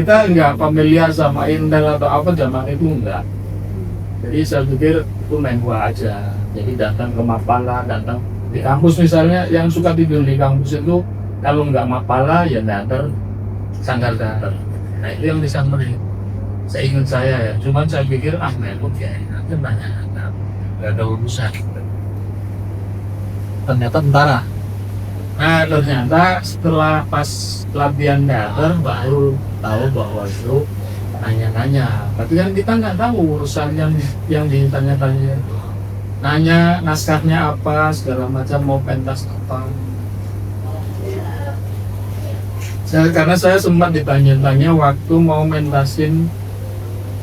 Kita nggak familiar sama Intel atau apa zaman itu enggak. Jadi saya pikir itu main gua aja. Jadi datang ke Mapala, datang di kampus misalnya, yang suka tidur di kampus itu kalau nggak Mapala ya teater, sanggar teater. Nah itu yang disamperin. Saya ingat saya ya, cuman saya pikir main ya, nanti banyak nggak ada urusan. Ternyata tentara. Nah ternyata setelah pas latihan teater baru tahu bahwa itu nanya-nanya. Tapi kan kita nggak tahu urusan yang ditanya-tanya. Nanya naskahnya apa, segala macam, mau pentas apa. Karena saya sempat ditanya-tanya waktu mau mentasin,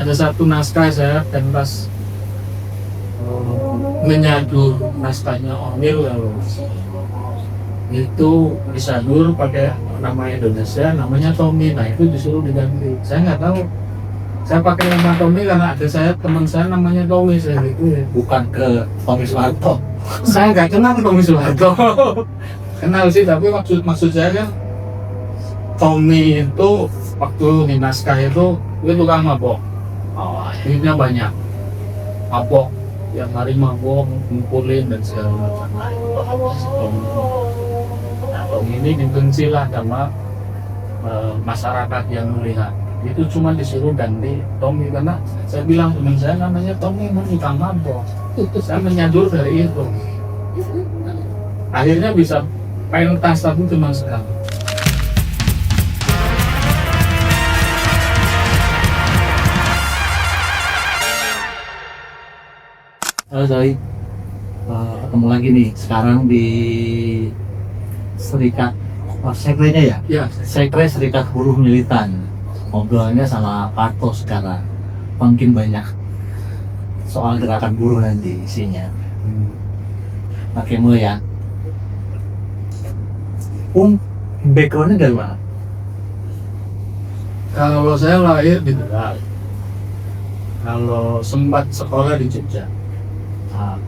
ada satu naskah saya pentas menyadur naskahnya Onil lalu itu disadur pakai nama Indonesia, namanya Tommy. Nah itu disuruh diganti. Saya nggak tahu. Saya pakai nama Tommy karena ada teman saya namanya Tommy, saya gitu ya. Bukan ke Tommy Soeharto. Saya nggak kenal Tommy Soeharto. Kenal sih, tapi maksud saya kan Tommy itu waktu di naskah itu tukang mabok. Duitnya banyak. Mabok, yang hari mabok, ngumpulin dan segala macam. Tommy ini dibenci lah sama masyarakat yang melihat. Itu cuma disuruh ganti Tommy karena saya bilang teman saya namanya Tommy, tukang mabok. Saya menyadur dari itu. Akhirnya bisa pentas tapi cuma sekali. Halo Zoe, ketemu lagi nih sekarang di Serikat Sekrenya ya? Ya, Sekre Serikat Buruh Militan. Ngobrolnya sama Parto sekarang. Mungkin banyak soal gerakan buruh nanti isinya. Pakai mulai ya. Backgroundnya dari mana? kalau saya lahir di Tegal. Kalau sempat sekolah di Jogja. Nah,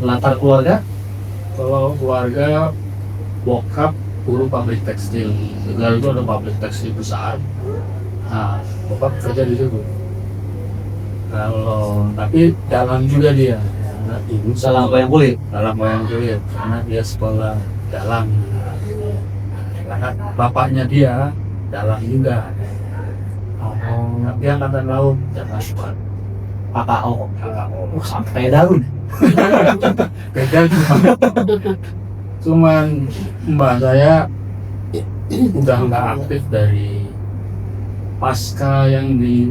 latar keluarga? Kalau keluarga bokap buruh pabrik tekstil. Tegal itu ada pabrik tekstil besar. Nah, bokap kerja di situ. Kalau tapi dalang juga dia. Nah, ibu Salah apa yang kulit? dalam wayang kulit karena dia sekolah dalang. Karena bapaknya dia dalang juga. Tapi angkatan laut jangan kuat. KKO. Sampai daun. Beda cuman mbak saya udah nggak aktif dari pasca yang di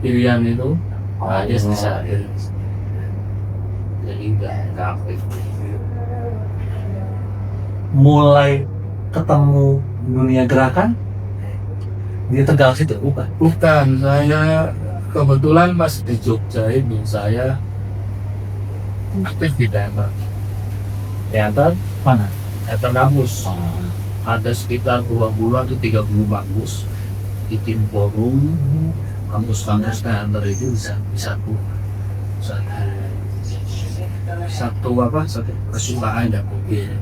Irian itu. Nah, dia bisa jadi nggak aktif. Mulai ketemu dunia gerakan di Tegal situ bukan? Bukan, saya kebetulan pas di Jogja ini saya aktif di teater Mana? teater kampus. Ada sekitar 2 bulan atau 3 kampus bikin forum kampus-kampus teater itu satu kesukaan dan mungkin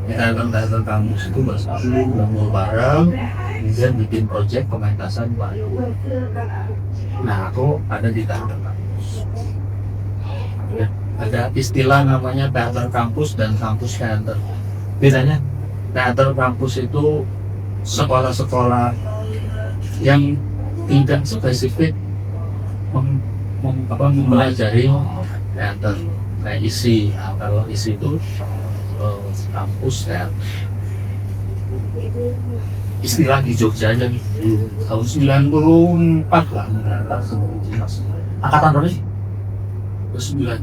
teater kampus itu bersatu bangun bareng, kemudian bikin proyek pementasan baru. Nah aku ada di teater kampus. Ada istilah namanya teater kampus dan kampus teater. Bedanya? Teater kampus itu sekolah-sekolah yang tidak spesifik mempelajari teater. Kayak isi, kalau isi itu kampus teater. Istilah di Jogja aja tahun 94 lah. Angkatan berapa sih? 9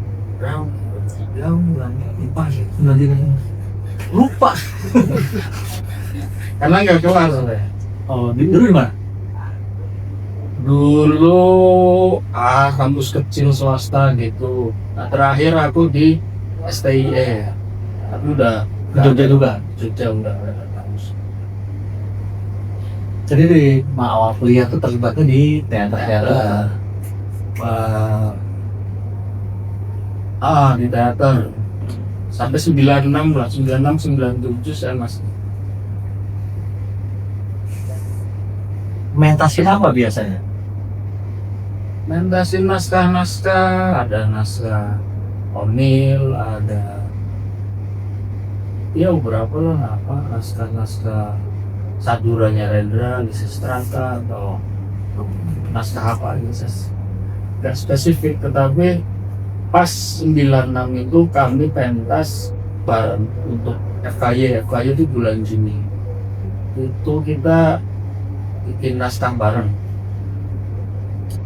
Lupa. karena nggak keluar saya. Oh, dulu di mana? Dulu kampus kecil swasta gitu. Nah, terakhir aku di STIE. Tapi udah Jogja juga. Jogja udah ada kampus. Jadi di awal kuliah tuh terlibatnya di teater-teater. Di teater sampai 96 lah, 96 97 saya masih. mentasin apa biasanya? Mentasin naskah-naskah, ada naskah O'Neill, ada ya beberapa lah, apa naskah-naskah Saduranya Rendra, Lisistrata, atau naskah apa gitu, nggak spesifik. Tetapi pas 96 itu kami pentas bareng untuk FKY itu bulan Juni, itu kita bikin naskah bareng,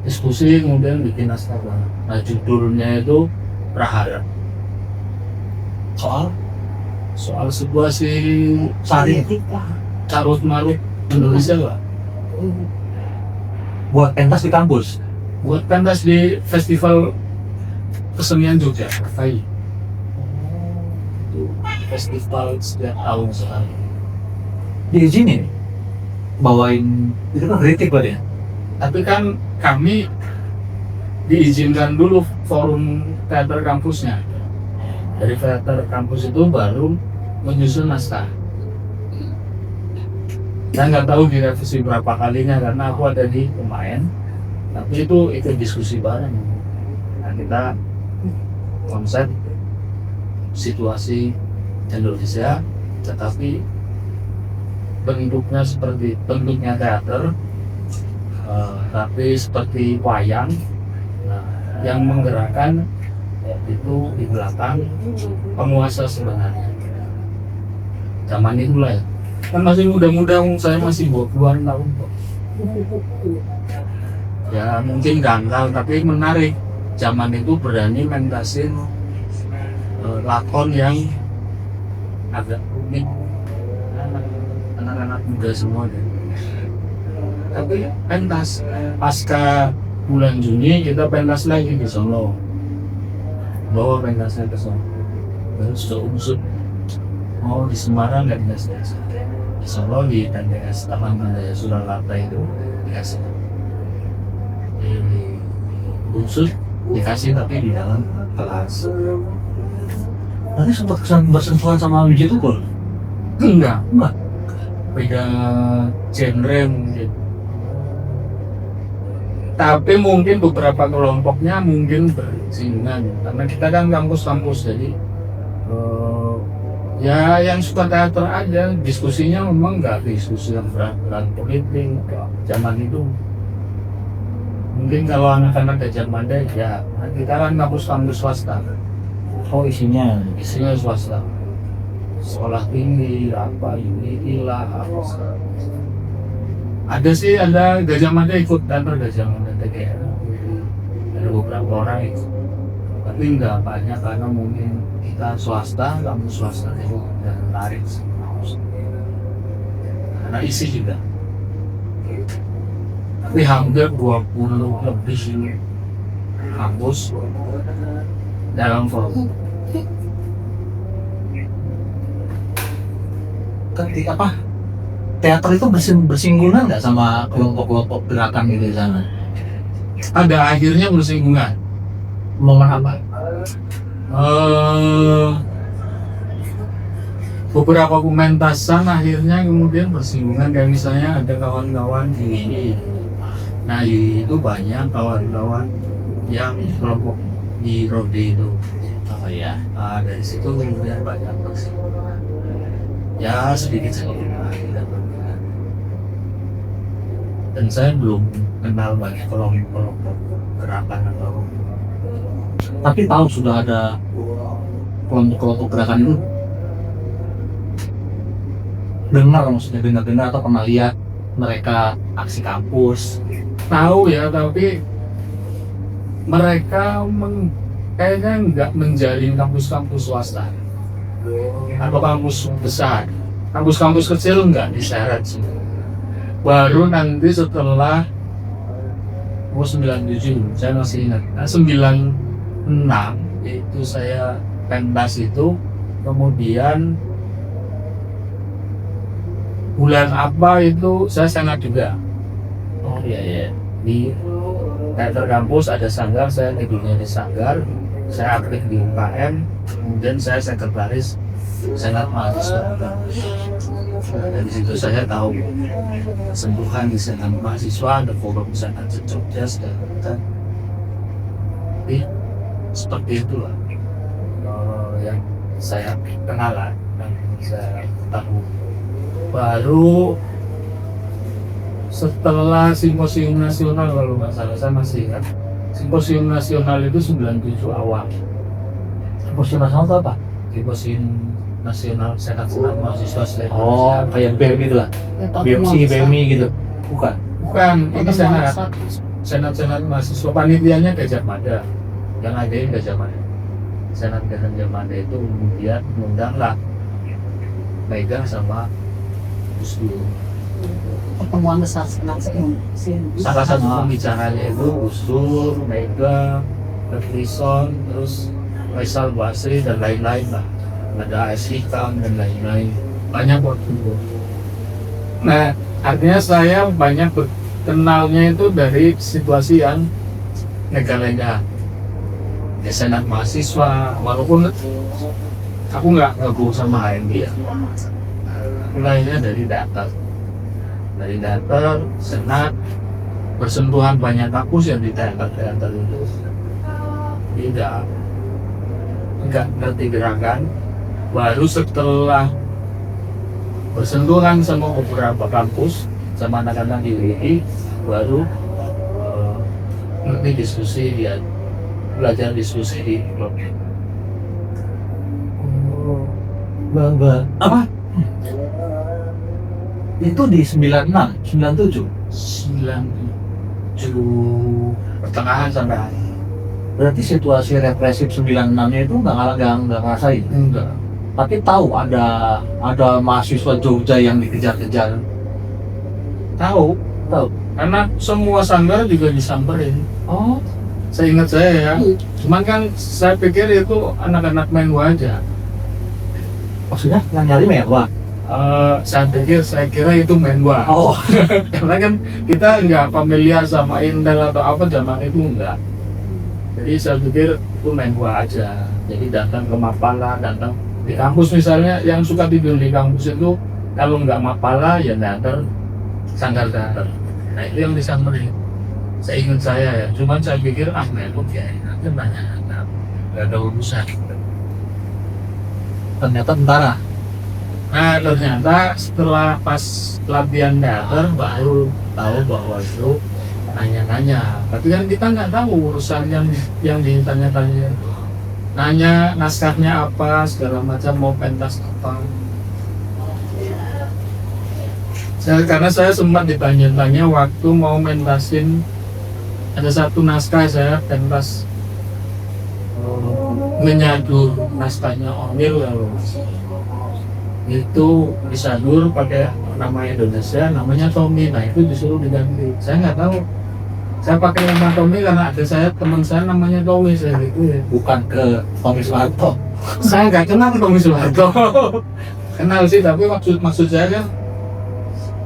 diskusi kemudian bikin naskah bareng. Nah judulnya itu Prahara, soal sebuah si Sari carut marut Indonesia lah, buat pentas di kampus. buat pentas di festival kesenian Jogja FKY. Itu festival setiap tahun sekali. Diizinin bawain itu kan kritik berarti ya. Tapi kan kami diizinkan dulu forum teater kampusnya. Dari teater kampus itu baru menyusun naskah. Saya nggak tahu direvisi berapa kalinya karena aku ada di pemain. Tapi itu ikut diskusi bareng. Nah, kita konsep situasi Indonesia, tetapi bentuknya teater, tapi seperti wayang. Nah, yang menggerakkan itu di belakang penguasa sebenarnya. Zaman itulah ya. Kan masih muda-muda, saya masih 20-an tahun kok. Ya mungkin gagal tapi menarik. Zaman itu berani mentasin lakon yang agak rumit, anak-anak muda semua deh. Tapi pentas pasca bulan Juni kita pentas lagi di Solo, bawa pentasnya ke Solo, terus usut mau di Semarang nggak dikasih, di Solo di TNDS Taman Mandaya Surakarta itu dikasih, di usut dikasih tapi di dalam kelas. Nanti sempat bersentuhan sama Wiji Tukul? Enggak, beda genre mungkin. Tapi mungkin beberapa kelompoknya mungkin bersinggungan karena kita kan kampus-kampus, jadi ya yang suka teater aja, diskusinya memang nggak diskusi yang berat-berat politik zaman itu. Mungkin kalau anak-anak Gajah Mada ya kita kan kampus-kampus swasta. Oh isinya Swasta, sekolah tinggi apa ini ilah apa. Ada Gajah Mada ikut teater Gajah Mada TGR, ada beberapa orang ikut, tapi nggak banyak karena mungkin kita swasta, kampus swasta itu dan laris karena isi juga. Tapi hampir 20 lebih kampus dalam forum. apa teater itu bersinggungan nggak sama kelompok-kelompok gerakan gitu di sana? Ada akhirnya bersinggungan. Momen apa? Beberapa pementasan akhirnya kemudian bersinggungan, kayak misalnya ada kawan-kawan di nah itu banyak kawan-kawan yang kelompok di Rode itu. Oh iya. Dari situ kemudian banyak bersinggungan. Ya sedikit-sedikit lah kita berminat. Dan saya belum kenal banyak kelompok gerakan atau. Tapi tahu sudah ada kelompok gerakan itu? Maksudnya dengar atau pernah lihat mereka aksi kampus? Tahu ya, tapi mereka kayaknya nggak menjalin kampus-kampus swasta atau kampus besar. Kampus-kampus kecil nggak diseret sih. Baru nanti setelah 97, saya masih ingat. Nah, 96 itu saya pentas itu, kemudian bulan apa itu saya sangat juga. Oh iya. Di teater kampus ada sanggar, saya tidurnya di sanggar, saya aktif di UKM, kemudian saya sekretaris senat mahasiswa. Nah, dari situ saya tahu kesembuhan di Senat mahasiswa, ada forum Senat Jogja segala macam. Tapi seperti itulah yang saya kenalan dan saya tahu. Baru setelah simposium nasional, kalau nggak salah saya masih ingat, simposium nasional itu 97 awal. Simposium nasional itu apa? Simposium nasional Senat mahasiswa Sleman. Oh, kayak BEM gitu lah. BMC, BMI gitu. Bukan. Bukan, ini Senat mahasiswa, panitianya Gajah Mada, yang ada yang Gajah Mada. Senat Gajah Mada itu kemudian mengundanglah Mega sama Gus Dur. Pertemuan besar Senat Salah satu pembicaranya itu Gus Dur, Mega, Reflison, terus Faisal Basri dan lain-lain lah. Ada AS Hikam dan lain-lain. Banyak waktu itu. Nah, artinya saya banyak kenalnya itu dari situasi yang lega-lega. Ya, Senat mahasiswa, walaupun aku nggak gabung sama HMI ya. Mulainya dari datar. Dari datar, Senat, bersentuhan banyak kampus yang di teater itu. Tidak ngerti gerakan. Baru setelah bersentuhan sama beberapa kampus, sama anak-anak di UI, baru ngerti diskusi dia, belajar diskusi di blog. Apa? Itu di 96, 97. 97 pertengahan sampai hari. Berarti situasi represif 96-nya itu nggak ngerasain. Enggak. Tapi tahu ada mahasiswa Jogja yang dikejar-kejar. Tahu, Tahu. karena semua sanggar juga disamperin. Oh, Seingat saya ya. Cuman kan saya pikir itu anak-anak mewah aja. maksudnya yang nyari mewah. Saya kira itu mewah. Oh, Karena kan kita nggak familiar sama Intel atau apa zaman itu enggak. Jadi saya pikir itu mewah aja. Jadi datang ke Mapala, datang di kampus misalnya, yang suka tidur di kampus itu kalau nggak Mapala ya datar, sanggar datar. Nah itu yang disamperin. Saya ingat saya ya, cuman saya pikir mewah ya, nanti banyak nggak ada urusan. ternyata tentara. Nah ternyata setelah pas latihan datar baru tahu bahwa itu nanya-nanya. Tapi kan kita nggak tahu urusan yang ditanya-tanya. Nanya naskahnya apa, segala macam, mau pentas apa. Karena saya sempat ditanya-tanya waktu mau mentasin, ada satu naskah saya pentas menyadur naskahnya Onil lalu. Itu disadur pakai nama Indonesia, namanya Tommy. Nah itu disuruh diganti. Saya nggak tahu. Saya pakai nama Tommy karena ada teman saya namanya Tommy, saya gitu ya. Bukan ke Tommy Soeharto. Saya nggak kenal Tommy Soeharto. Kenal sih, tapi maksud saya kan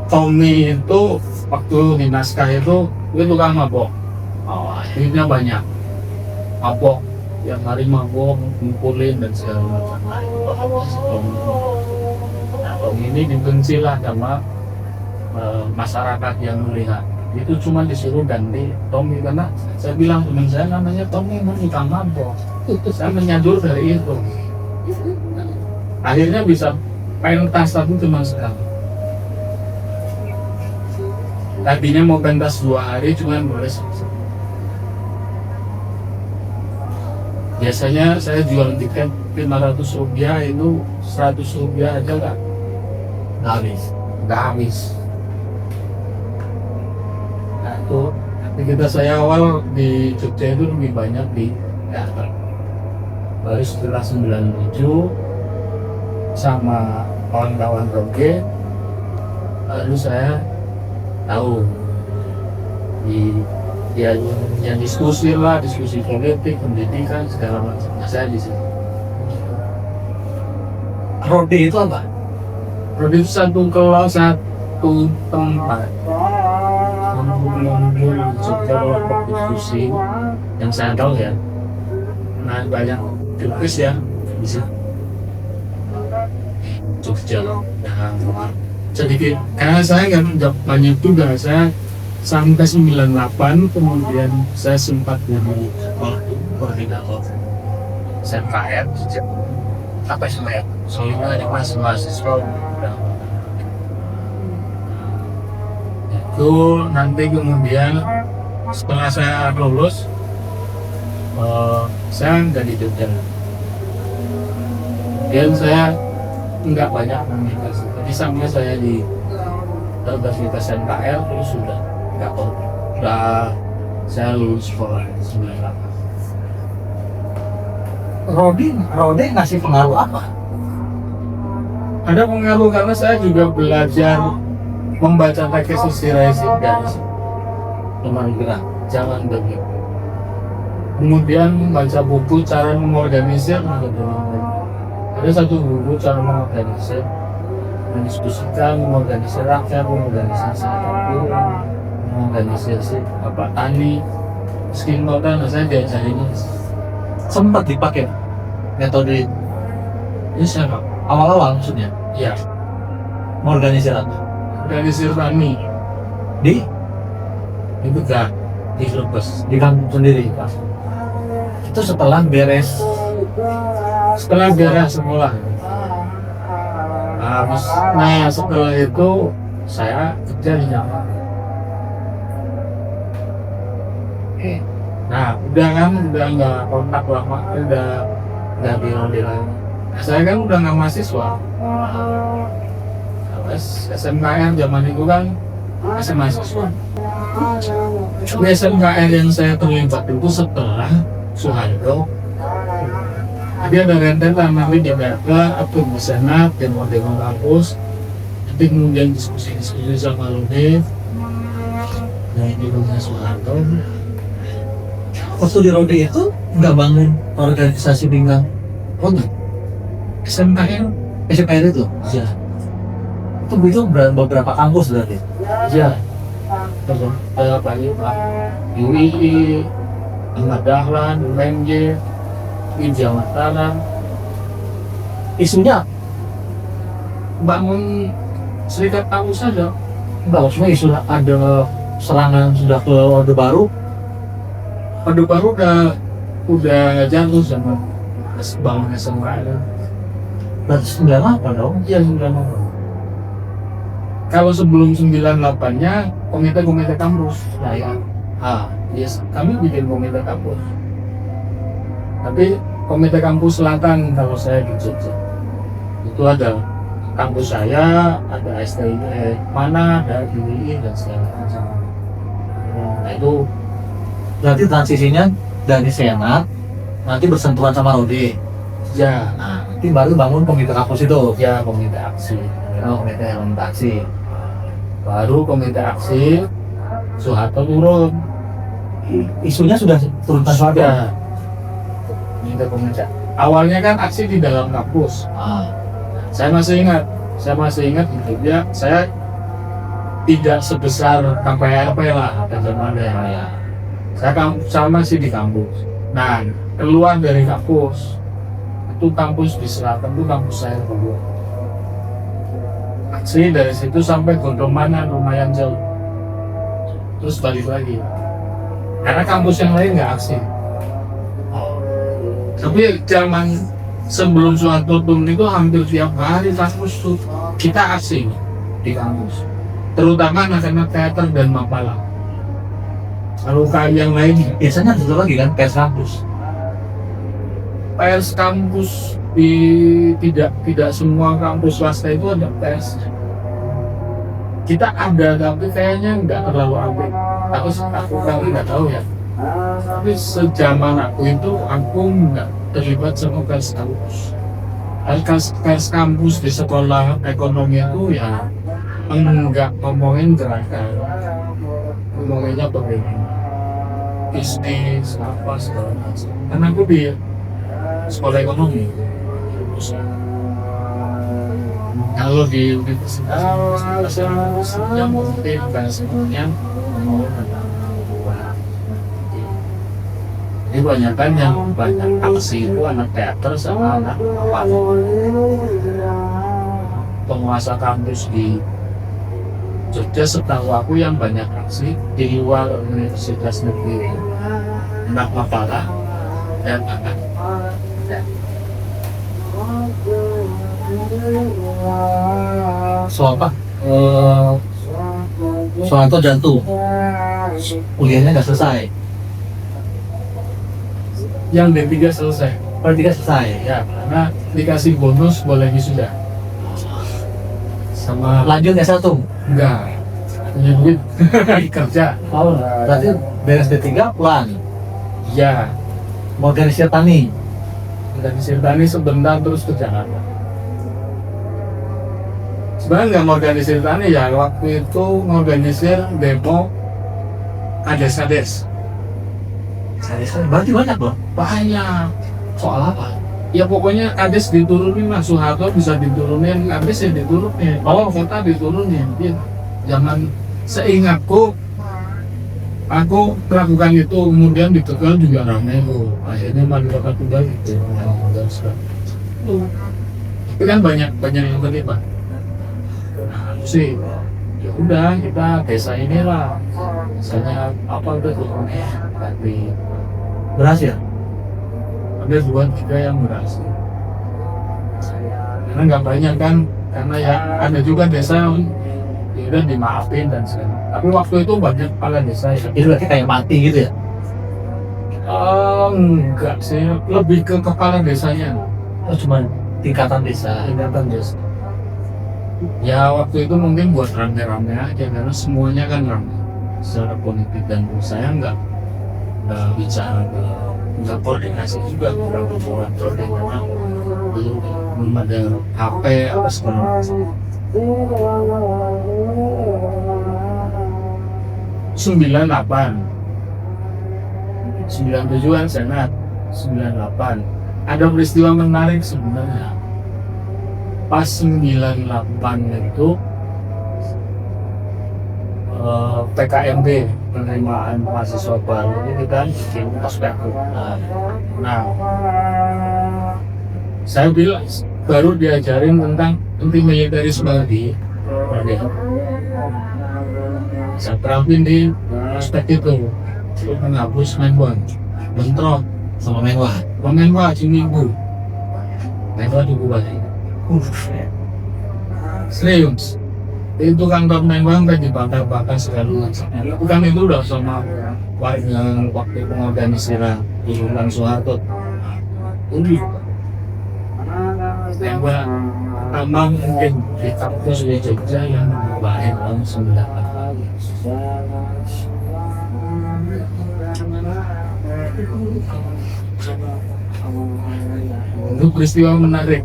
Tommy itu waktu di naskah itu tukang mabok. Oh, Duitnya banyak. Mabok, yang hari mabok, ngumpulin dan segala macam. Nah, Tommy ini dibenci lah sama masyarakat yang melihat. Itu cuma disuruh ganti Tommy karena saya bilang teman saya namanya Tommy, tukang mabok. Saya menyadur dari itu. Akhirnya bisa pentas tapi cuma sekali. Tadinya mau pentas 2 hari cuma boleh sekali. Biasanya saya jual tiket 500 rupiah, itu 100 rupiah aja nggak habis. Nah itu aktivitas saya awal di Jogja itu lebih banyak di teater. Baru setelah 97 sama kawan-kawan Roge, lalu saya tahu yang diskusi politik, pendidikan, segala macam. Nah, saya di sini. Rode itu apa? Rode itu satu tempat ngumpul Jogja kelompok diskusi yang saya tahu ya. Nah banyak jurnalis ya di sini. Jogja, sedikit karena saya nggak banyak juga, saya sampai 98 kemudian saya sempat jadi koordinator SMKR sejak apa sih soalnya ini masih mahasiswa itu. Nanti kemudian setelah saya lulus saya nggak di Jogja, dan saya nggak banyak komunikasi. Jadi sampai saya di fasilitas NKL itu sudah nggak tahu, sudah saya lulus sekolah 98. Rode ngasih pengaruh apa? Ada pengaruh karena saya juga belajar membaca teks susi rezim dari teman gerak jangan begitu. Kemudian membaca buku cara mengorganisir, ada satu buku cara mengorganisir, mendiskusikan, mengorganisir rakyat, mengorganisasi kampung, mengorganisasi tani, miskin kota. Nah, saya diajarin Sempat dipakai metode ini siapa? awal-awal maksudnya, Iya, mengorganisir apa? organisir tani Di itu gak di Brebes. di kampung sendiri, Pak. Itu setelah beres Setelah beres sekolah. Nah, setelah itu saya kerja di Jakarta. Nah, udah nggak kontak lama, udah nggak bilang lagi. Saya kan udah nggak mahasiswa. SMKR zaman itu kan masih mahasiswa. SMKR yang saya terlibat itu setelah Soeharto. Jadi ada rentetan nanti di DPRD, atau di Senat, demo kampus. Nanti kemudian diskusi sama Rode. Nah, ini punya Soeharto. waktu di Rode itu nggak bangun organisasi pinggang SMKR, SMKR itu. ya, Itu beberapa kampus berarti. ya. Kayak Pak UII, Ahmad Dahlan, UMJ, Jawa Tara. Isunya Bangun serikat kampus saja. enggak, maksudnya isu ada serangan sudah ke Orde Baru. Orde Baru udah jatuh sama bangun SMKR. Berarti 98 dong. Iya, 98. Kalau sebelum 98-nya komite kampus. Nah, ya. Yes, kami bikin komite kampus. Tapi komite kampus Selatan kalau saya di Jogja. Itu ada kampus saya, ada STI mana, ada UI dan segala macam. Nah, itu Berarti transisinya dari Senat nanti bersentuhan sama Rode. ya, Nah, nanti baru bangun komite kampus itu. ya komite aksi. Komite aksi. Baru komite aksi Soeharto turun. Isunya sudah turun ke Soeharto. Sudah. Komite. Awalnya kan aksi di dalam kampus. Saya masih ingat di Jogja, saya tidak sebesar KPRP lah pada zamannya. Ya. Saya masih di kampus. Nah, keluar dari kampus, itu kampus di selatan, itu kampus saya keluar. Aksi dari situ sampai Gondomanan lumayan jauh. Terus balik lagi. Karena kampus yang lain nggak aksi. Tapi zaman sebelum Soeharto turun itu hampir tiap hari kampus tuh kita aksi di kampus. Terutama anak-anak teater dan mapala. Kalau yang lain Biasanya satu lagi kan pers kampus. pers kampus tidak semua kampus swasta itu ada pers. Kita ada tapi kayaknya nggak terlalu aktif. Aku kan nggak tahu ya. Tapi sejaman aku itu aku nggak terlibat sama pers kampus. Pers kampus di sekolah ekonomi itu ya enggak ngomongin gerakan, ngomonginnya begini bisnis apa segala macam. Karena aku di sekolah ekonomi. Kalau di universitas yang mungkin bahasanya ini banyak aksi itu anak teater sama anak apa penguasa kampus di Jogja setahu aku yang banyak aksi di luar universitas negeri Anak Mapala dan anak Soal apa? Soal itu jantung. Kuliahnya nggak selesai. yang D3 selesai Kalau tiga selesai. ya karena dikasih bonus boleh wisuda sama Lanjut S1. enggak punya duit kerja Oh, berarti beres D3 pulang. ya Mau organisasi tani. dari Sirtani sebentar terus ke Jakarta. Sebenarnya nggak ngorganisir tani ya, waktu itu ngorganisir demo kades-kades. Berarti banyak loh. Banyak. Soal apa? Ya pokoknya kades diturunin lah, Soeharto bisa diturunin, kades ya diturunin. Oh, kota diturunin. Ya. Jangan seingatku, aku melakukan itu, kemudian di Tegal juga ramai loh. Akhirnya malah dapat Tegal gitu. Itu kan banyak yang terlibat. Nah, sih ya udah kita desa inilah misalnya apa udah turunnya ganti Berhasil. ada 2-3 yang berhasil karena nggak banyak kan, karena ya ada juga desa yang ya udah dimaafin dan segala, tapi waktu itu banyak kepala desa ya Itu berarti kayak mati gitu ya? enggak sih, lebih ke kepala desanya, Oh, cuma tingkatan desa. tingkatan desa. Ya waktu itu mungkin buat rame-rame aja karena semuanya kan rame secara politik, dan saya nggak bicara nggak koordinasi juga kurang karena belum ada HP apa segala macam. 97-an senat, 98 ada peristiwa menarik sebenarnya. Pas 98 itu PKMB, penerimaan mahasiswa baru ini kan bikin prospektus. Nah, saya bilang baru diajarin tentang anti militerisme di Merdeka. Saya terapin di prospek itu untuk menghapus menwan, bentrok, Sama Menwa. pemenwa Ciminggu, menwa dibubarin. Serius, itu kantor Menwan kan dibakar-bakar segala macam. Bukan itu udah sama warga waktu pengorganisir Turunan Soeharto. Ini Menwan pertama mungkin di kampus di Jogja yang dibubarin tahun 98. Itu peristiwa menarik.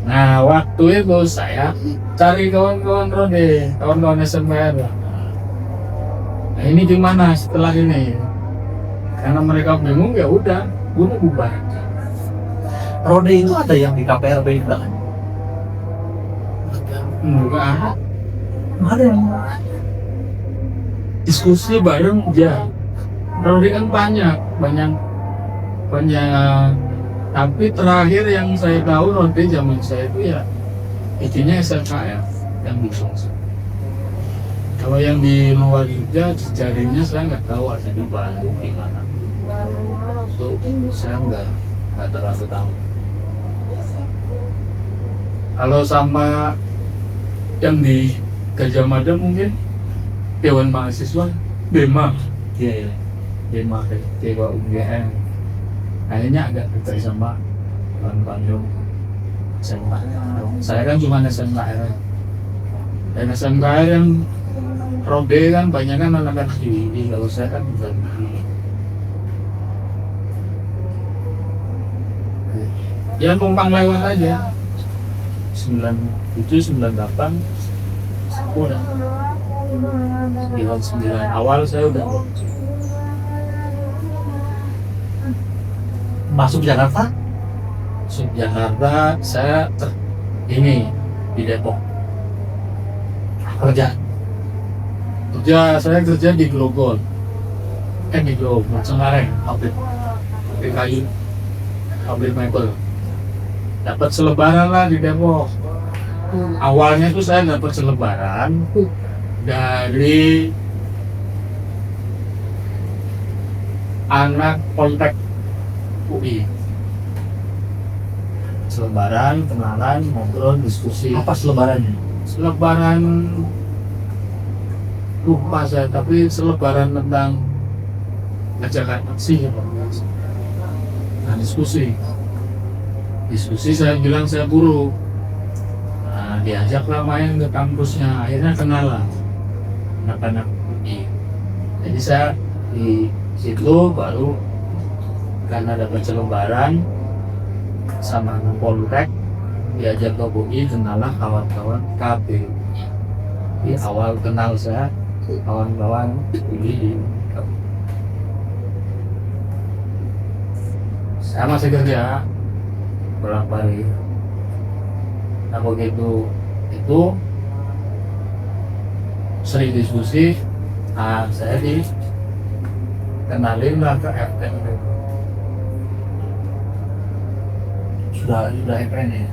Nah, waktu itu saya cari kawan-kawan Rode, kawan-kawan SMPR. Nah, ini gimana setelah ini? Karena mereka bingung, ya udah, gue mau bubar. Rode itu ada yang di KPRB juga kan? Enggak, Ada yang diskusi bareng ya. Rode kan banyak. Tapi terakhir yang saya tahu Rode zaman saya itu ya intinya SMKF yang bikin. Kalau yang di luar juga jejaringnya saya nggak tahu ada di Bandung di mana. Itu saya nggak terlalu tahu. Kalau sama yang di Gajah Mada mungkin Dewan Mahasiswa BEMA, Iya, iya. BEMA Dewa UGM. Kayaknya agak dekat sama Bandung SMK. Saya kan cuma SMKR. Dan SMKR yang Rode kan banyak kan anak-anak di kalau saya kan bukan di. Ya numpang lewat aja. 97, 98 udah 99 awal saya udah Masuk Jakarta? Jakarta. Saya ini di Depok Kerja. saya kerja di Glogol, di Glogol Cengkareng, pabrik kayu, pabrik mebel. Dapat selebaran lah di Depok. Awalnya itu saya dapat selebaran dari anak kontak UI. Selebaran, kenalan, ngobrol, diskusi. Apa selebarannya? Selebaran lupa saya, tapi selebaran tentang ajakan aksi. Nah, diskusi saya bilang saya guru. Nah, diajaklah main ke kampusnya, akhirnya kenal lah anak-anak UI. Jadi saya di situ baru karena dapat selebaran sama anak Poltek, diajak ke UI, kenalah kawan-kawan KB. Di awal kenal saya kawan-kawan UI. Saya masih kerja bolak-balik. Nah begitu itu sering diskusi, saya dikenalin lah ke FTN. Sudah FN ya?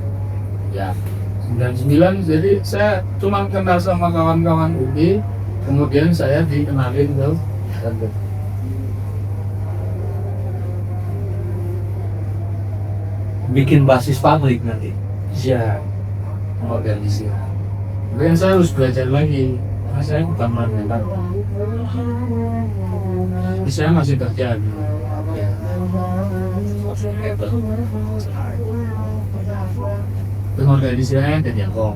Ya 99, jadi saya cuma kenal sama kawan-kawan UI, kemudian saya dikenalin ke FTN. Bikin basis pabrik nanti. Ya, organisasi. Kemudian saya harus belajar lagi, karena saya bukan manajer. Saya masih kerja di pengorganisasian dan Tiongkok.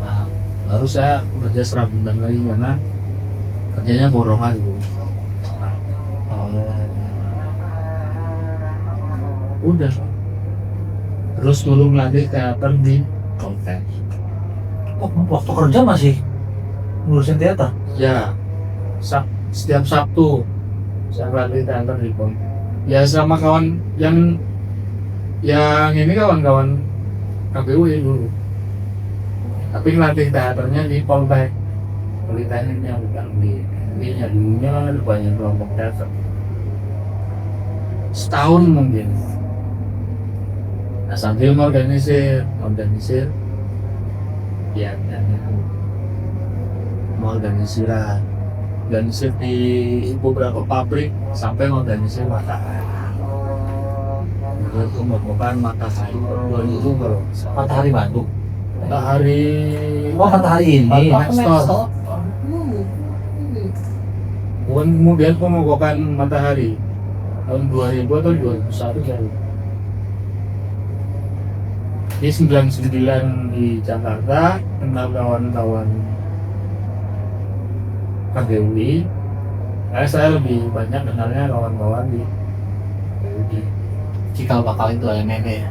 Nah, baru saya kerja serabutan lagi karena kerjanya borongan itu. Udah. Terus dulu ngelatih teater di Konten. Oh, waktu kerja masih ngurusin teater? Ya, setiap Sabtu saya ngelatih teater di Konten. Ya sama kawan yang ini kawan-kawan KPU dulu. Tapi ngelatih teaternya di Poltek. Politekniknya bukan di ininya, dulunya kan ada banyak kelompok teater. Setahun mungkin. Nah sambil organisir ya organisir di beberapa pabrik sampai organisir matahari. Itu merupakan matahari 2000 kalau Matahari Bandung. matahari Matahari ini. Maxtor. Kemudian pemogokan matahari tahun 2000 atau 2001 saya lupa. Di 99 di Jakarta kenal kawan-kawan KGUI. Saya lebih banyak kenalnya kawan-kawan di KGUI. Cikal bakal itu LMM ya?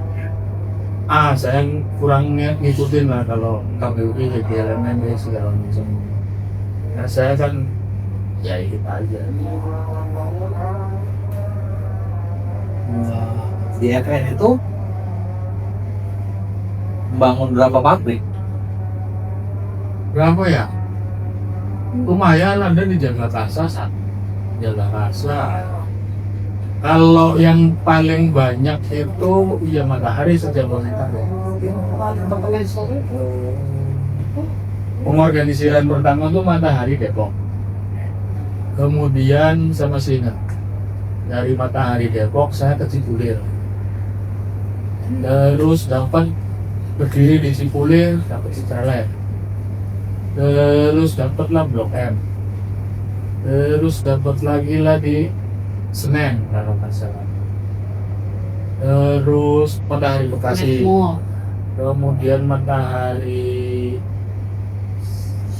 Saya kurang ngikutin lah kalau KGUI jadi elemen segala macam. Nah saya kan ya ikut aja. Di FN itu bangun berapa pabrik? Berapa ya? Lumayan ada di Jakarta Kalau yang paling banyak itu ya Matahari sejak pemerintah. Pengorganisiran pertama tuh Matahari Depok. Kemudian sama Singa. Dari Matahari Depok saya ke Cipulir. Terus dapat berdiri di Cipulir, dapat Cicalet. Terus dapatlah Blok M. Terus dapat lagi lah di Senen kalau nggak salah. Terus Matahari Bekasi. Kemudian Matahari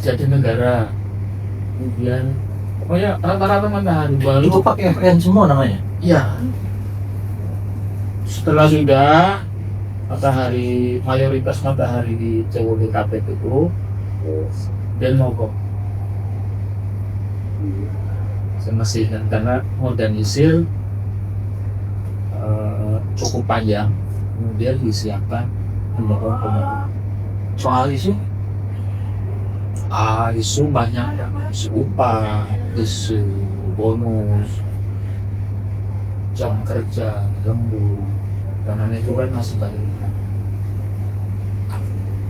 Jatinegara. Kemudian rata-rata Matahari baru. Itu pakai FN semua namanya? Iya. Setelah sudah Matahari, mayoritas Matahari di Jabodetabek itu dan mogok semestinya karena modernisir cukup panjang, kemudian disiapkan pendukung. Soal isu? Isu banyak, isu upah, isu bonus, jam kerja, lembur, karena itu kan masih banyak.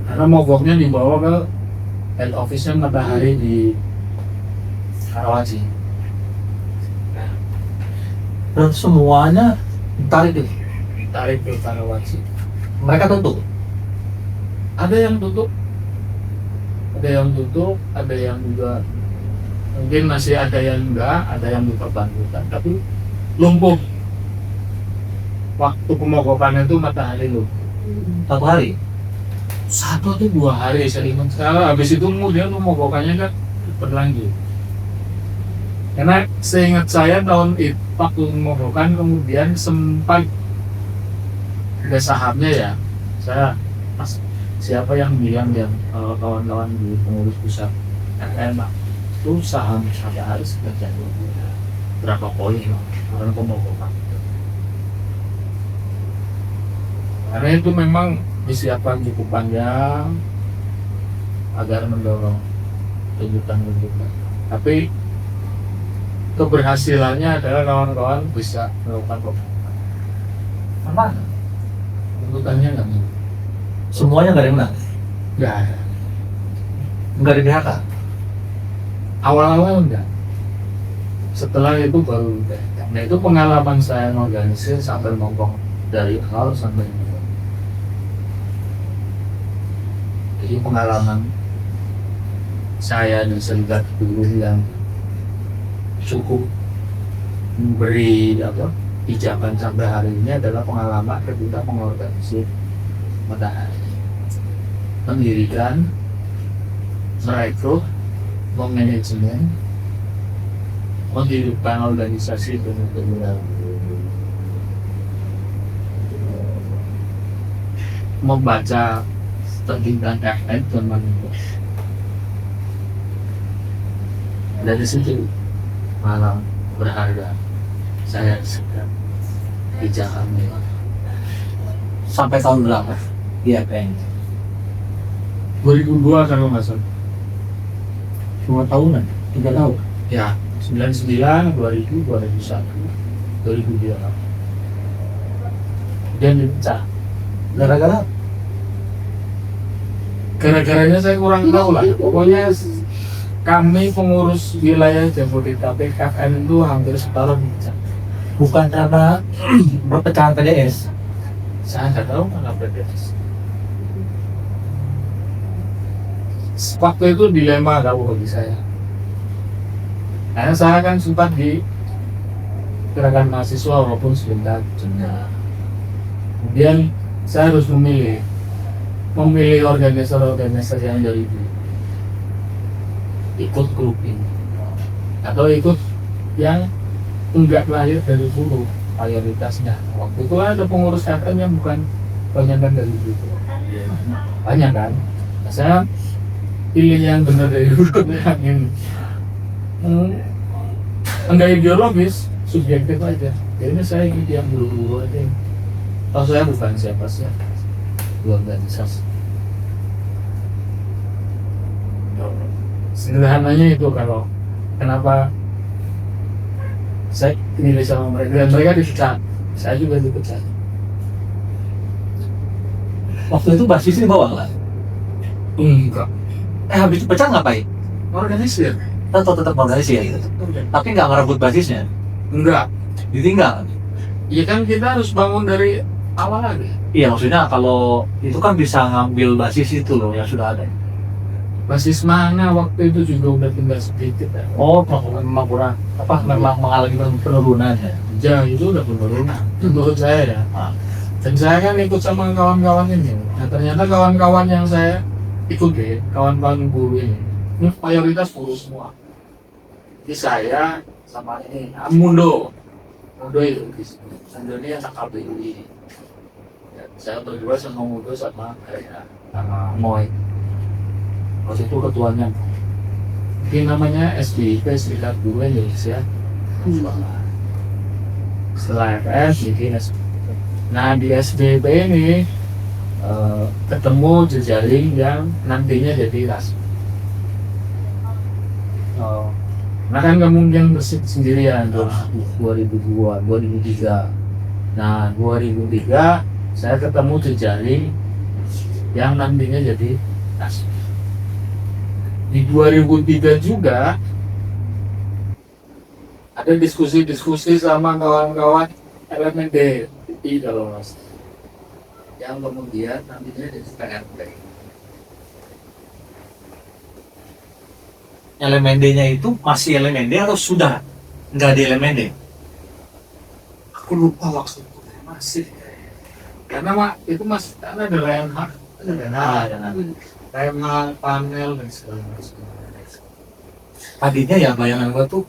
Karena mogoknya dibawa ke head office-nya Matahari di Karawaci. Dan semuanya ditarik deh. Tarik ke Karawaci. Mereka tutup. Ada yang tutup, ada yang juga mungkin masih ada yang enggak, ada yang buka bantuan, tapi lumpuh. Waktu pemogokannya itu Matahari lumpuh. 1 hari. 1 atau 2 hari sering sekali. Habis itu kemudian pemogokannya kan berlanjut. Karena seingat saya tahun itu waktu pemogokan kemudian sempat ada sahamnya ya. Saya mas siapa yang bilang yang kawan-kawan di pengurus pusat FM itu saham sampai harus terjadi berapa poin karena pemogokan. Karena itu memang disiapkan cukup panjang agar mendorong tuntutan. Tapi keberhasilannya adalah kawan-kawan bisa melakukan pemogokan. Apa? Tuntutannya nggak mau. Semuanya nggak ada yang menang. Nggak ada. Nggak ada PHK. Awal-awal enggak. Setelah itu baru enggak. Nah itu pengalaman saya mengorganisir sampai ngomong dari awal sampai ini. Jadi pengalaman saya di Serikat Buruh yang cukup memberi pijakan sampai hari ini adalah pengalaman ketika mengorganisir Matahari, mendirikan, merekrut, memanajemen, menghidupkan organisasi benar-benar membaca tentang FN dan menentukan. Dari situ malam berharga saya sedang pijakan Sampai tahun berapa? Iya, PN. 2002 kalau nggak salah. 2 tahunan, 3 tahun. Ya, 99, 2000, 2001, 2002. Dan dipecah. Gara-gara Gara-garanya saya kurang tahu lah. Pokoknya kami pengurus wilayah Jabodetabek FN itu hampir separuh dipecah. bukan karena perpecahan PDS. Saya nggak tahu mana PDS. Waktu itu dilema tahu bagi saya. Karena saya kan sempat di gerakan mahasiswa walaupun sebentar. Kemudian saya harus memilih organisasi yang dari dulu. Ikut grup ini atau ikut yang enggak lahir dari buruh mayoritasnya. Waktu itu ada pengurus FM yang bukan banyakan dari buruh. Banyak kan? Nah, saya pilih yang benar dari buruh yang ini. Enggak ideologis, subjektif aja. Jadi saya ingin yang buruh aja. Kalau saya bukan siapa-siapa di organisasi. Sederhananya itu kalau kenapa saya pilih sama mereka dan mereka dipecat, saya juga dipecat. Waktu itu basisnya bawa lah. Enggak, Habis dipecat ngapain? organisir. Tetap organisir gitu. Tapi nggak ngerebut basisnya. Enggak, Ditinggal. ya kan kita harus bangun dari awal lagi. Iya, maksudnya kalau itu kan bisa ngambil basis itu loh yang sudah ada. Basis mana waktu itu juga udah tinggal sedikit ya. Oh, memang kurang memang mengalami penurunan ya. Ya itu udah penurunan menurut saya ya. Dan saya kan ikut sama kawan-kawan ini. Nah ternyata kawan-kawan yang saya ikuti, kawan-kawan buruh ini mayoritas buruh semua. Jadi saya sama ini Mundo itu ini yang KBI. Ya, saya berdua sama Mundo sama Moy. Waktu itu ketuanya. Ini namanya SBIP, Serikat Buruh Indonesia. Setelah FS bikin SBIP. Nah di SBIP ini ketemu jejaring yang nantinya jadi ras. Nah kan nggak mungkin bersih sendirian 2002, 2003. Nah 2003 saya ketemu jejaring yang nantinya jadi ras. Di 2003 juga ada diskusi-diskusi sama kawan-kawan elemen DI kalau mas, yang kemudian nantinya jadi PRP. Elemen D-nya itu masih elemen D atau sudah nggak di elemen D? Aku lupa waktu itu masih, karena itu mas karena ada Reinhardt, Reinhardt panel dan segala macam. Tadinya ya bayangan gua tuh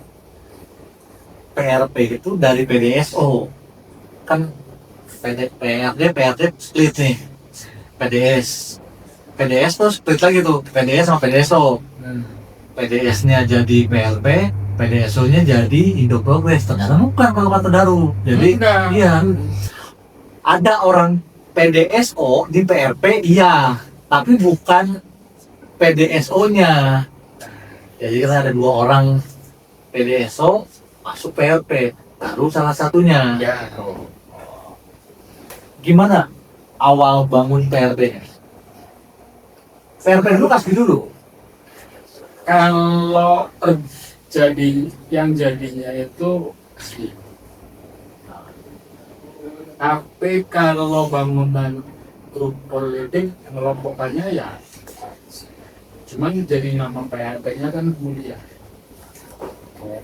PRP itu dari PDSO kan, PRD split nih, PDS terus split lagi tuh PDS sama PDSO. PDS-nya jadi PLP, PDSO-nya jadi Indo Progress. Ternyata bukan kalau kata Daru. Jadi Enggak. iya, ada orang PDSO di PRP iya, tapi bukan PDSO-nya. Jadi kan ada 2 orang PDSO masuk PRP, Daru salah satunya. Ya, Gimana awal bangun PRP-nya? PRP dulu kasih dulu. kalau terjadi yang jadinya itu asli. Tapi kalau bangunan grup politik kelompokannya ya, cuman jadi nama PRP-nya kan kemudian.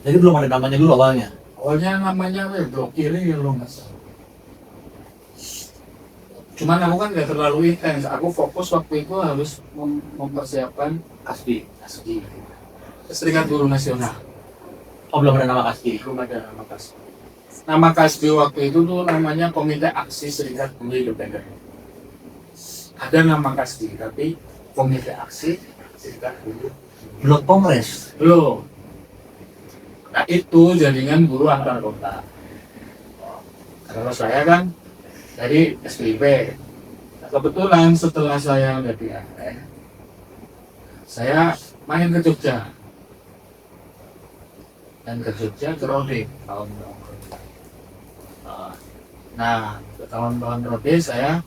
Jadi belum ada namanya dulu awalnya. Awalnya namanya blok kiri loh mas. Cuman aku kan gak terlalu intens. Aku fokus waktu itu harus mempersiapkan Kasbi. ASBI, Serikat Buruh Nasional. Oh, belum ada nama Kasbi. Belum ada nama KASBI. Nama KASBI waktu itu tuh namanya Komite Aksi Serikat Buruh Independen. Ada nama KASBI, tapi Komite Aksi Serikat Buruh Blok Kongres. belum. Nah itu jaringan buruh antar kota. Kalau saya kan dari SPIP. Nah, kebetulan setelah saya udah di AFN, saya main ke Jogja. Dan ke Jogja ke Rode tahun-tahun. Nah, ke tahun-tahun Rode saya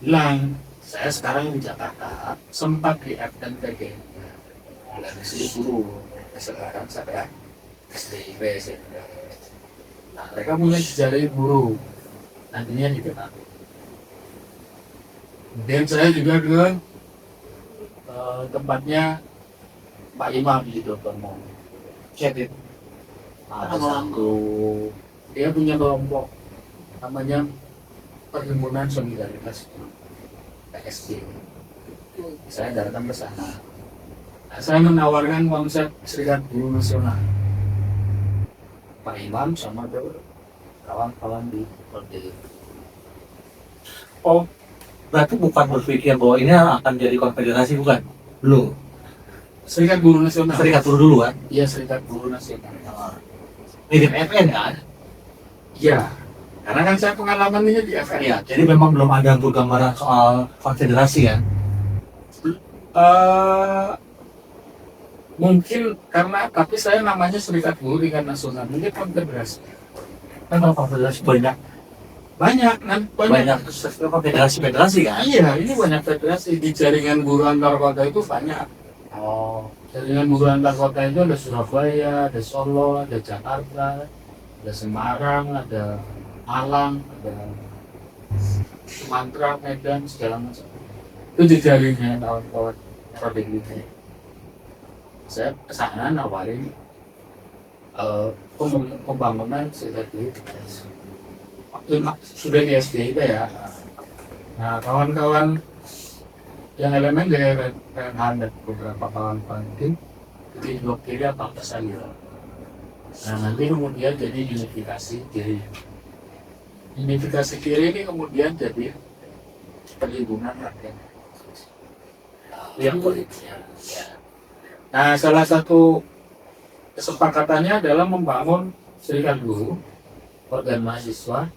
bilang, saya sekarang di Jakarta, sempat di FNPG. Dan di buruh. Sekarang saya SDIP. Nah, mereka punya jejaring buruh. Nantinya di PKB. Kemudian saya juga ke tempatnya Pak Imam di Dr. Mo. Cedit. Ada satu, dia punya kelompok namanya Perhimpunan Solidaritas PSG. Saya datang ke sana. Nah, saya menawarkan konsep Serikat Buruh Nasional. Pak Imam sama kawan-kawan di Kode. Oh, berarti bukan berpikir bahwa ini akan jadi konfederasi, bukan? Belum. Serikat Buruh Nasional. Serikat Buruh dulu kan? Iya, Serikat Buruh Nasional. Mirip FN kan? Iya, karena kan saya pengalamannya di FN. Iya, jadi memang belum ada gambaran soal konfederasi kan? Mungkin karena, tapi saya namanya Serikat Buruh Tingkat Nasional, mungkin konfederasi. Kan kalau konfederasi banyak Banyak. konfederasi kan? Iya, ini banyak federasi di jaringan buruh antar kota itu banyak. Oh, Jaringan buruh antar kota itu ada Surabaya, ada Solo, ada Jakarta, ada Semarang, ada Malang, ada Sumatera, Medan, segala macam. Itu di jaringan kawan-kawan Rodek itu. Saya kesana nawarin pembangunan serikat buruh. Waktu sudah di SDIP ya. Nah, kawan-kawan yang elemen dari Reinhardt dan beberapa kawan-kawan itu di blok kiri apa saja. Nah, nanti kemudian jadi unifikasi kiri. Unifikasi kiri ini kemudian jadi perlindungan rakyat. Yang politiknya. Nah, salah satu kesepakatannya adalah membangun serikat buruh, organ mahasiswa,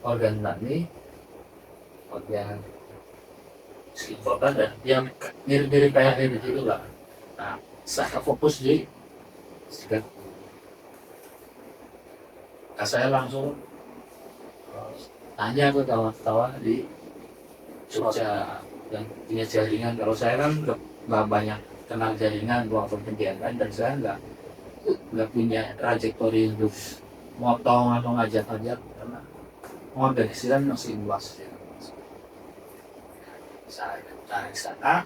organ tani, organ dan yang mirip-mirip kayak ini gitu lah. Nah, saya fokus di serikat. Nah, saya langsung tanya ke kawan-kawan di Jogja yang punya jaringan. Kalau saya kan nggak banyak kenal jaringan waktu kegiatan, dan saya nggak punya trajektori untuk motong atau ngajak-ngajak karena organisasian masih luas ya. Saya cari sana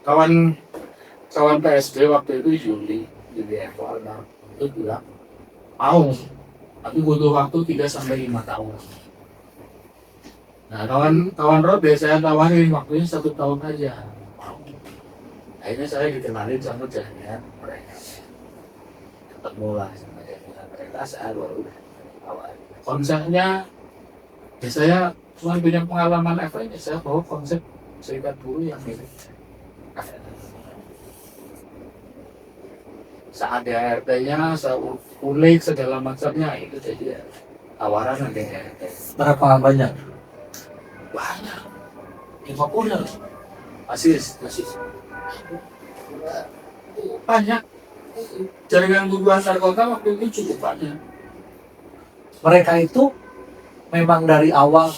kawan PSB waktu itu Juli Evaluar itu bilang mau, tapi butuh waktu 3 sampai 5 tahun. Nah kawan Robe saya tawarin waktunya 1 tahun aja. Akhirnya saya dikenalin sama jaringan mereka, ketemu lah sama jaringan mereka. Saya baru awal konsepnya ya, saya cuma punya pengalaman FA, saya bawa konsep serikat buruh yang mirip saat ART-nya saya ulik segala macamnya, itu jadi tawaran ART. Berapa banyak? Banyak 50 masih banyak. Jaringan buruh antar kota waktu itu cukup banyak. Mereka itu memang dari awal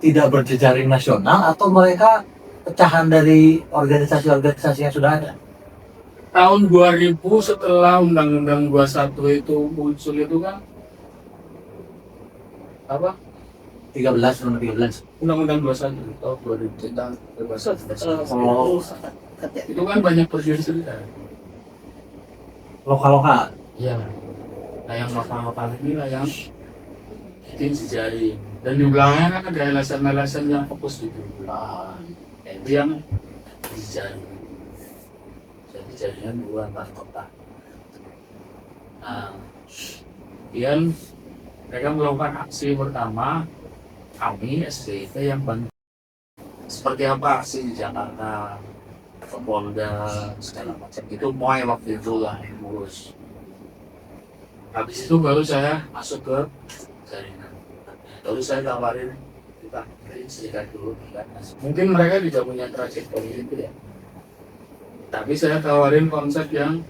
tidak berjejaring nasional atau mereka pecahan dari organisasi-organisasi yang sudah ada? Tahun 2000 setelah Undang-Undang 21 itu muncul itu kan apa? 13. Undang-Undang 21 tahun 2000 tentang kebebasan. Oh, Itu kan banyak produser kan. lokal-lokal. Iya. Nah yang lokal-lokal inilah yang bikin jejaring. Dan di belakangnya kan ada alasan-alasan yang fokus gitu. Itu yang jejaring. Jadi jaringan buruh antar kota. Nah, kemudian mereka melakukan aksi pertama, kami SDIT yang bantu. Seperti apa aksi di Jakarta, ke Polda, segala macam itu mulai waktu itu lah yang ngurus. Habis itu baru saya masuk ke jaringan. Lalu saya tawarin kita serikat dulu. Mungkin mereka tidak punya trajektori itu ya. Tapi saya tawarin konsep yang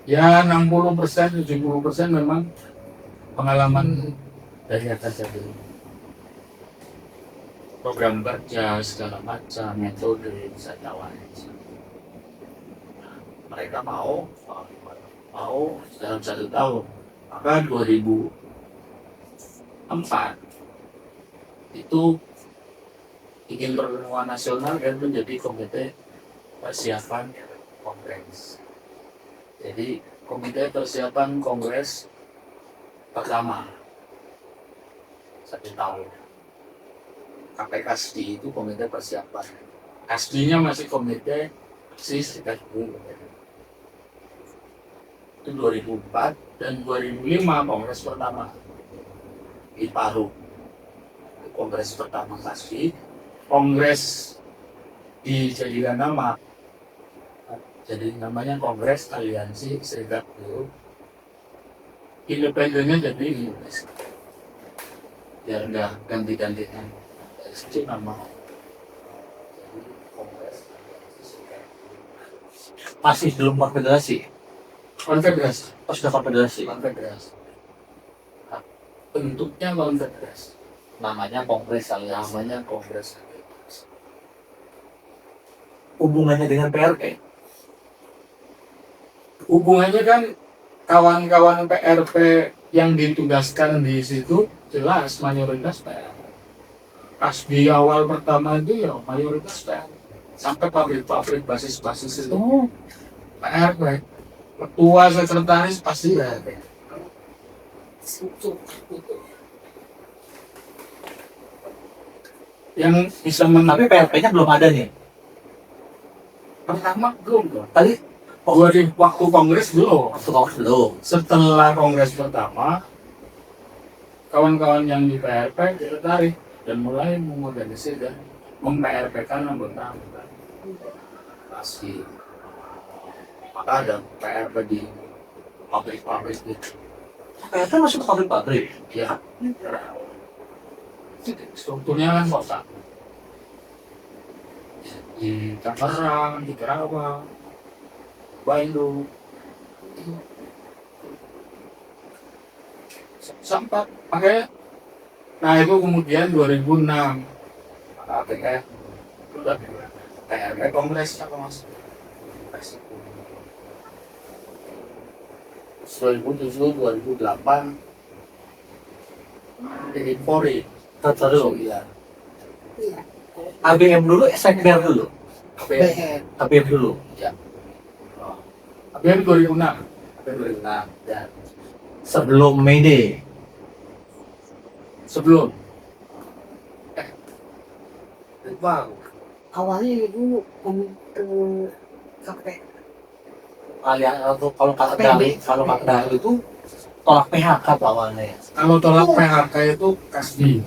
ya 60%, 70% memang pengalaman dari atas dulu. Program kerja segala macam, metode saya tawarin. Mereka mau dalam 1 tahun. Maka 2004 itu ingin pertemuan nasional dan menjadi komite persiapan kongres. Jadi komite persiapan kongres pertama 1 tahun. KPKSD itu komite persiapan. KSD-nya masih komite serikat buruh. Itu 2004 dan 2005 kongres pertama di Paru. Kongres pertama KSD, kongres dijadikan nama. Jadi namanya Kongres Aliansi Serikat Buruh Independennya, jadi IUS. Biar enggak ganti-gantian dari situ nama. Jadi Kongres Aliansi Serikat Buruh. Masih belum konfederasi. Konfederasi. Oh, sudah konfederasi. Konfederasi. Nah, bentuknya konfederasi. Namanya Kongres Aliansi. Namanya Kongres Aliansi. Hubungannya dengan PRP. Hubungannya kan kawan-kawan PRP yang ditugaskan di situ jelas mayoritas PRP. Pas di awal pertama itu ya mayoritas PRP. Sampai pabrik-pabrik basis-basis itu PRP. Ketua sekretaris pasti PRP. Yang bisa Tapi PRP-nya belum ada nih. pertama belum. Tadi Waktu kongres belum. waktu kongres belum. Setelah kongres pertama, kawan-kawan yang di PRP ditarik dan mulai mengorganisir dan mem-PRP-kan anggota-anggota. Pasti. Maka ada PRP di pabrik-pabrik itu. PRP masuk ke pabrik-pabrik. Ya. Strukturnya kan kota. Di Tangerang, di Kerawang, Bandung, sampai pakai. Nah itu kemudian 2006 PRP Kongres apa mas? 2007 2008 di Polri. Terus Iya. Iya. ABM dulu, SMBR dulu. ABM. ABM dulu. ABM 2006. ABM 2006. Ya. Sebelum Mayday. Sebelum. Lupa. Awalnya dulu ke KP. Kalian kalau kata Dahil itu tolak PHK tuh awalnya ya. Kalau tolak PHK itu Kasbi.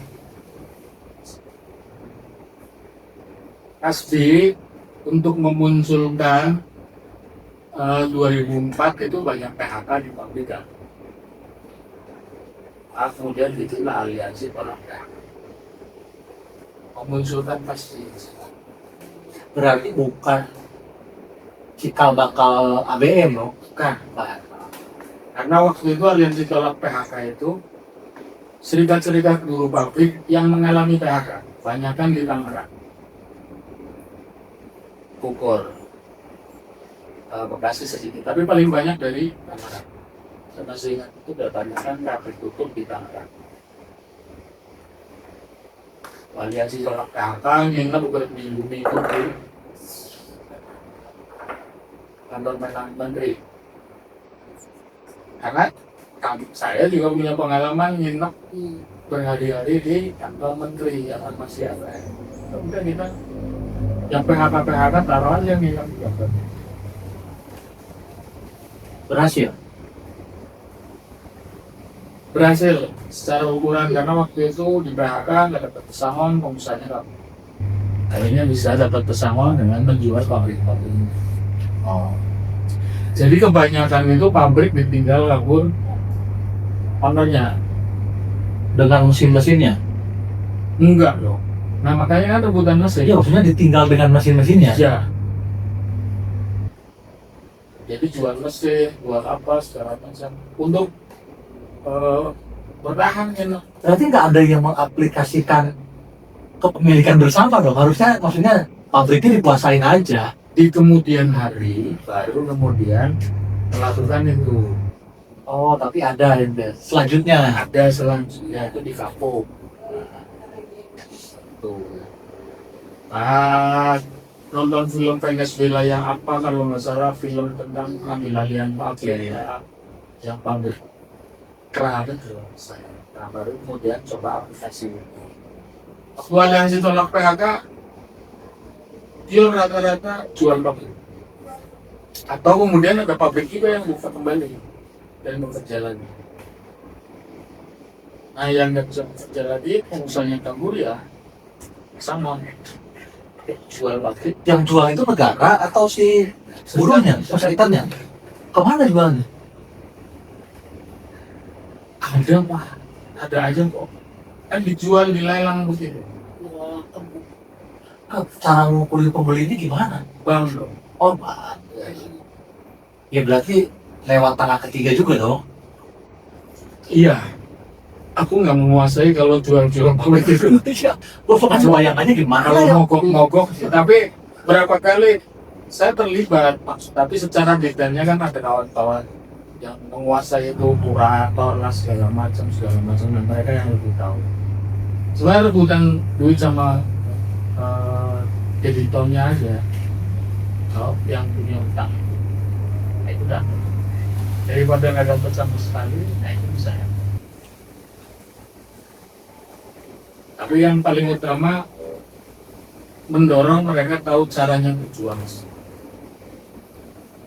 Kasbi untuk memunculkan 2004 itu banyak PHK di pabrikan. Kemudian bikinlah aliansi tolak PHK. Memunculkan Kasbi. Berarti bukan cikal bakal ABM loh. Bukan. Karena waktu itu aliansi tolak PHK itu serikat-serikat buruh pabrik yang mengalami PHK, banyakkan di Tangerang, Bogor, Bekasi sedikit, tapi paling banyak dari Tangerang. Saya masih ingat itu kebanyakan pabrik tutup di Tangerang. Aliansi tolak PHK nginep berminggu-minggu di kantor menteri. Karena saya juga punya pengalaman nginep berhari-hari di kantor menteri yang masih ada. Kemudian kita yang PHK taruh aja nginep di kantor. Berhasil secara ukuran karena waktu itu di PHK nggak dapat pesangon, pengusahanya nggak. Akhirnya bisa dapat pesangon dengan menjual pabrik-pabrik. Oh. Jadi kebanyakan itu pabrik ditinggal kabur ownernya. Dengan mesin-mesinnya? Enggak loh. Nah makanya kan rebutan mesin. Iya, maksudnya ditinggal dengan mesin-mesinnya? Iya. Jadi jual mesin, jual apa segala macam untuk bertahan gitu. Berarti nggak ada yang mengaplikasikan kepemilikan bersama dong? Harusnya, maksudnya pabriknya dikuasain aja. Di kemudian hari baru kemudian melakukan itu. Oh, tapi ada yang selanjutnya. Ada selanjutnya itu di Kapuk. Tuh. Nonton film Venezuela yang apa kalau nggak salah, film tentang pengambilan pabrik yang pabrik keras itu saya. Nah baru kemudian coba aplikasi. Waktu aliansi tolak PHK, dia rata-rata jual pabrik. Atau kemudian ada pabrik juga yang buka kembali dan bekerja lagi. Nah yang nggak bisa bekerja lagi, pengusahanya kabur ya sama jual pabrik. Yang jual itu negara atau si buruhnya, serikat-serikat kemana jualnya? Ada mah, ada aja kok. Kan dijual di lelang begitu. Cara ngumpulin pembeli ini gimana? Bang dong. Oh, ya berarti lewat tanah ketiga juga dong? Iya. Aku nggak menguasai kalau jual-jual pabrik itu. Iya, lo kasih bayangannya gimana Kalau ya? mogok-mogok, tapi berapa kali saya terlibat, tapi secara detailnya kan ada kawan-kawan yang menguasai itu, kurator lah segala macam dan mereka yang lebih tahu. Sebenarnya rebutan duit sama editornya aja, kalau yang punya utang, nah itu dah. Daripada nggak dapat sama sekali, nah itu bisa. Tapi yang paling utama mendorong mereka tahu caranya berjuang.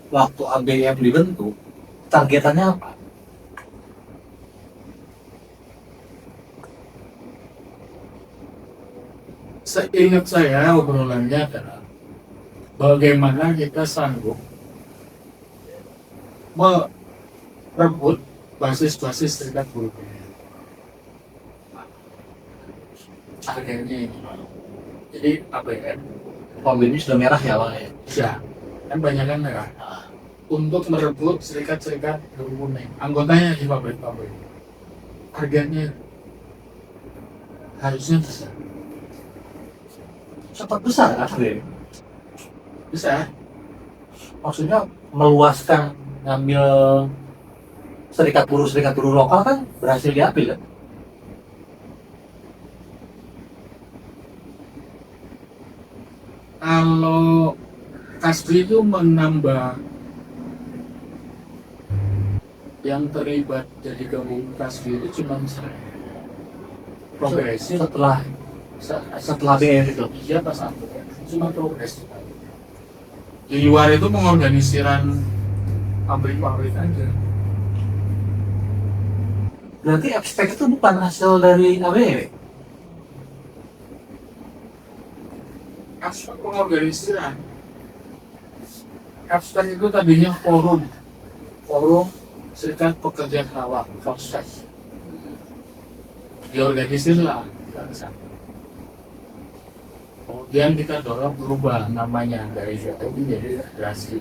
Waktu ABM dibentuk, targetannya apa? Seingat saya obrolannya adalah bagaimana kita sanggup merebut basis-basis serikat buruh. Akhirnya ini. Jadi ABM Mobil ini sudah merah ya awalnya? ya kan banyak kan mereka untuk merebut serikat-serikat buruh kuning, anggotanya di pabrik-pabrik. Harganya harusnya bisa. Sempat besar kan ABM? Bisa. Maksudnya meluaskan, ngambil serikat buruh lokal kan berhasil diambil kan? Kalau Kasbi itu menambah yang terlibat jadi gabung Kasbi itu cuma progresif Setelah BM itu. iya pas aku cuma progresif. Di luar itu mengorganisiran pabrik-pabrik aja. Berarti abstrak itu bukan hasil dari ABW? Abstrak pengorganisiran. Abstrak itu tadinya forum Serikat Pekerja Kerawang, Foxtrot. Diorganisir lah. Kemudian kita dorong berubah namanya dari FPI menjadi federasi.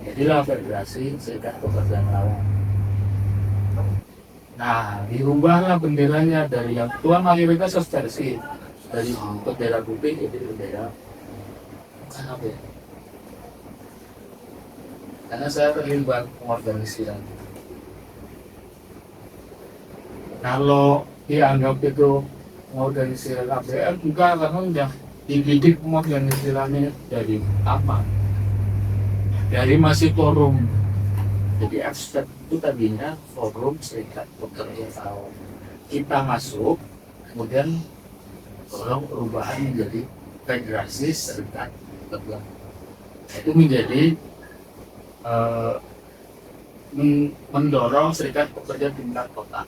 Jadilah Federasi Serikat Pekerja Kerawang. Nah, dirubahlah benderanya dari yang tua mayoritas sestersi, dari bendera putih jadi bendera apa ya? Karena saya terlibat pengorganisiran. Kalau dianggap itu pengorganisiran ABM juga karena udah dididik pengorganisirannya dari apa? Dari masih forum. Jadi abstrak itu tadinya forum Serikat Pekerja Kerawang. Kita masuk, kemudian tolong perubahan menjadi Federasi Serikat Pekerja. Itu menjadi mendorong serikat pekerja tingkat kota.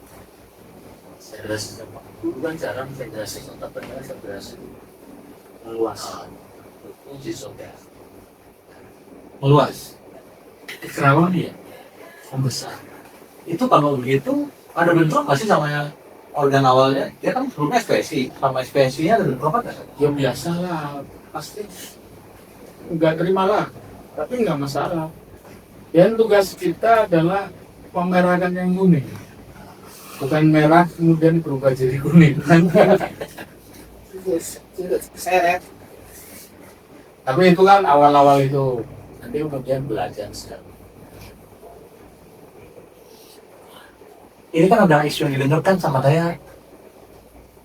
Federasi bukan cara federasi kota, federasi meluas, uji saudara Meluas. di Kerawang ya, membesar. Itu kalau begitu ada bentrok nggak sih sama yang organ awalnya? Dia kan sebelumnya SPSI, sama SPSI-nya ada bentrok apa nggak? Ya biasalah, pasti nggak terima lah, tapi nggak masalah. Dan tugas kita adalah pemerahkan yang kuning, bukan merah kemudian berubah jadi kuning. Seret. Tapi itu kan awal-awal itu, nanti kemudian belajar sekarang. Ini kan ada isu yang didengarkan sama saya,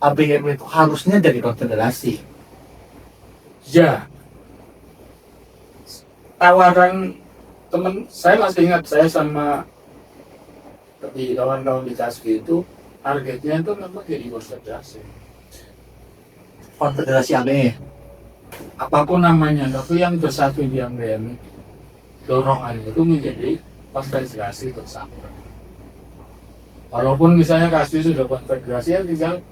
ABM itu harusnya jadi konfederasi. Ya, tawaran teman saya masih ingat, saya sama kawan-kawan di Kasbi itu targetnya itu memang jadi konfederasi. Konfederasi ABM. Apapun namanya, tapi yang bersatu di ABM dorongannya itu menjadi konfederasi bersama. Walaupun misalnya Kasbi sudah konfederasi, ya tinggal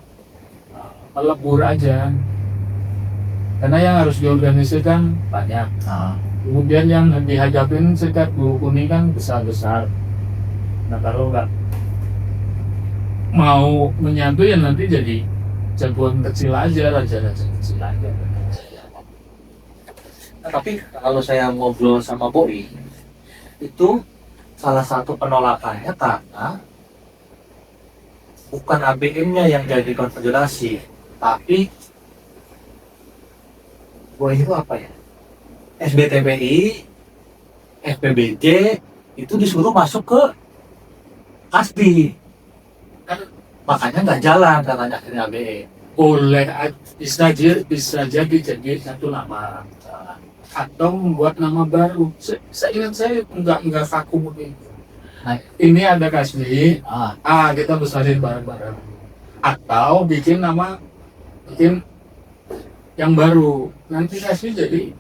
melebur aja. Karena yang harus diorganisasikan banyak. Kemudian yang dihadapin serikat buruh kuning kan besar-besar. Nah kalau nggak mau menyatu ya nanti jadi jagoan kecil aja, raja-raja kecil aja. Nah, tapi kalau saya ngobrol sama Boy, itu salah satu penolakannya karena bukan ABM-nya yang jadi konfederasi, tapi Boy itu apa ya? SBTPI, FPBJ itu disuruh masuk ke Kasbi, makanya nggak jalan katanya akhirnya ABM. Boleh bisa jadi satu nama atau membuat nama baru. Seingat saya nggak kaku begitu. Nah, Ini ada Kasbi, kita besarin bareng-bareng. Atau bikin yang baru. Nanti Kasbi jadi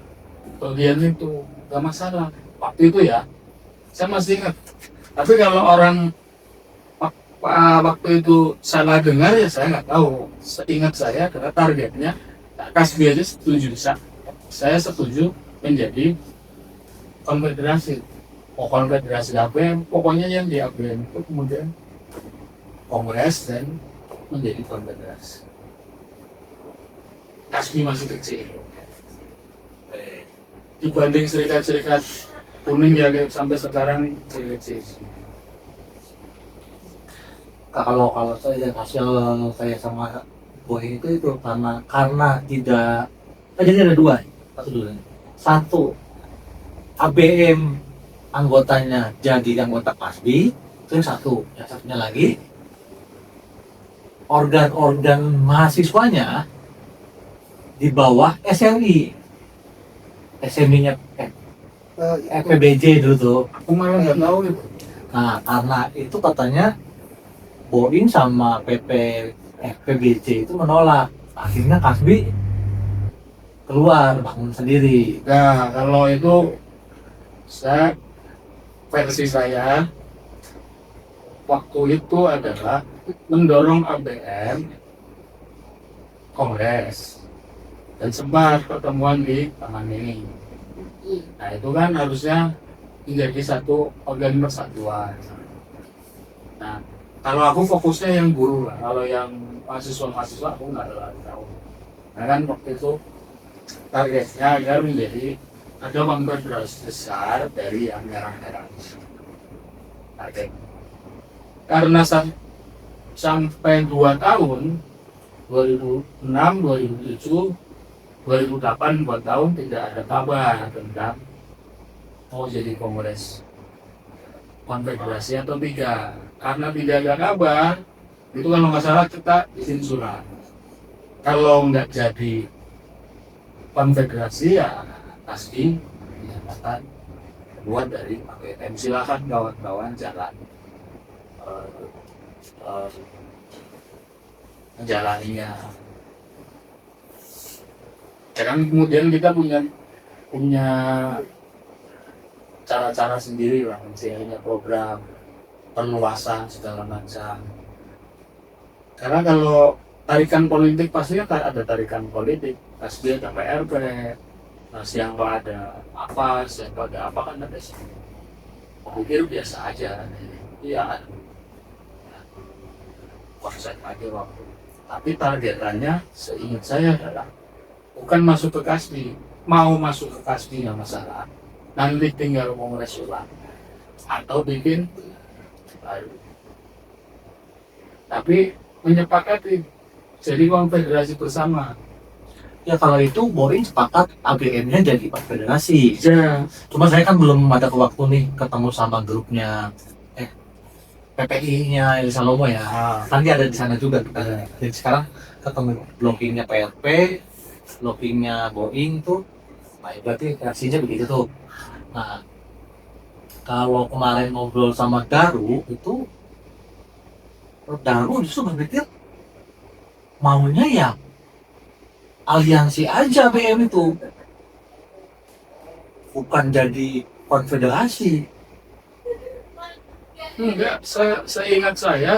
bagian itu, nggak masalah. Waktu itu ya, saya masih ingat. Tapi kalau orang waktu itu salah dengar ya saya nggak tahu. Seingat saya karena targetnya Kasbi aja setuju, saya setuju menjadi konfederasi. Konfederasi ABM, pokoknya yang di ABM itu kemudian kongres dan menjadi konfederasi. Kasbi masih kecil dibanding serikat-serikat kuning ya sampai sekarang kecil. kalau saya hasil saya sama Boy itu karena tidak jadi ada dua satu dulu. satu ABM anggotanya jadi anggota Kasbi, itu yang satu. Yang satunya lagi organ-organ mahasiswanya di bawah SMI. SMI-nya Oh, iya. FPBJ dulu tuh. Aku malah nggak tahu itu. Nah, karena itu katanya Boeing sama FPBJ itu menolak. Akhirnya Kasbi keluar bangun sendiri. Nah, kalau itu versi saya waktu itu adalah mendorong ABM Kongres dan sempat pertemuan di Taman Mini. Nah itu kan harusnya menjadi satu organ persatuan. Nah kalau aku fokusnya yang guru lah, kalau yang mahasiswa aku nggak terlalu tahu. Nah kan waktu itu targetnya agar menjadi ada konfederasi besar dari yang merah-merah. Target. Karena sampai 2 tahun 2006, 2007, 2008 2 tahun tidak ada kabar tentang mau jadi kongres konfederasi atau tidak. Karena tidak ada kabar, itu kalau nggak salah kita izin surat. Kalau nggak jadi konfederasi ya pasti dinyatakan keluar dari ABM. Silakan kawan-kawan jalan menjalaninya. Kan kemudian kita punya cara-cara sendiri lah, misalnya program perluasan segala macam. Karena kalau tarikan politik pasti ada tarikan politik, pasti ada PRP, siang kalau ada apa, siang kalau ada apa kan ada sih. Aku pikir biasa aja, iya, konsep aja waktu. Tapi targetannya seingat saya adalah bukan masuk ke Kasbi, mau masuk ke Kasbi nggak masalah, nanti tinggal kongres ulang atau bikin baru. Tapi menyepakati jadi konfederasi bersama. Ya kalau itu Boeing sepakat ABM-nya jadi konfederasi. Ya, Cuma saya kan belum ada waktu nih ketemu sama grupnya PPI-nya El Salomo ya. Nanti ada di sana juga kita. Jadi sekarang ketemu blockingnya PRP, blockingnya Boeing tuh. Nah, berarti reaksinya begitu tuh. Nah, kalau kemarin ngobrol sama Daru itu justru berpikir maunya ya aliansi aja BM itu, bukan jadi konfederasi. enggak, seingat saya,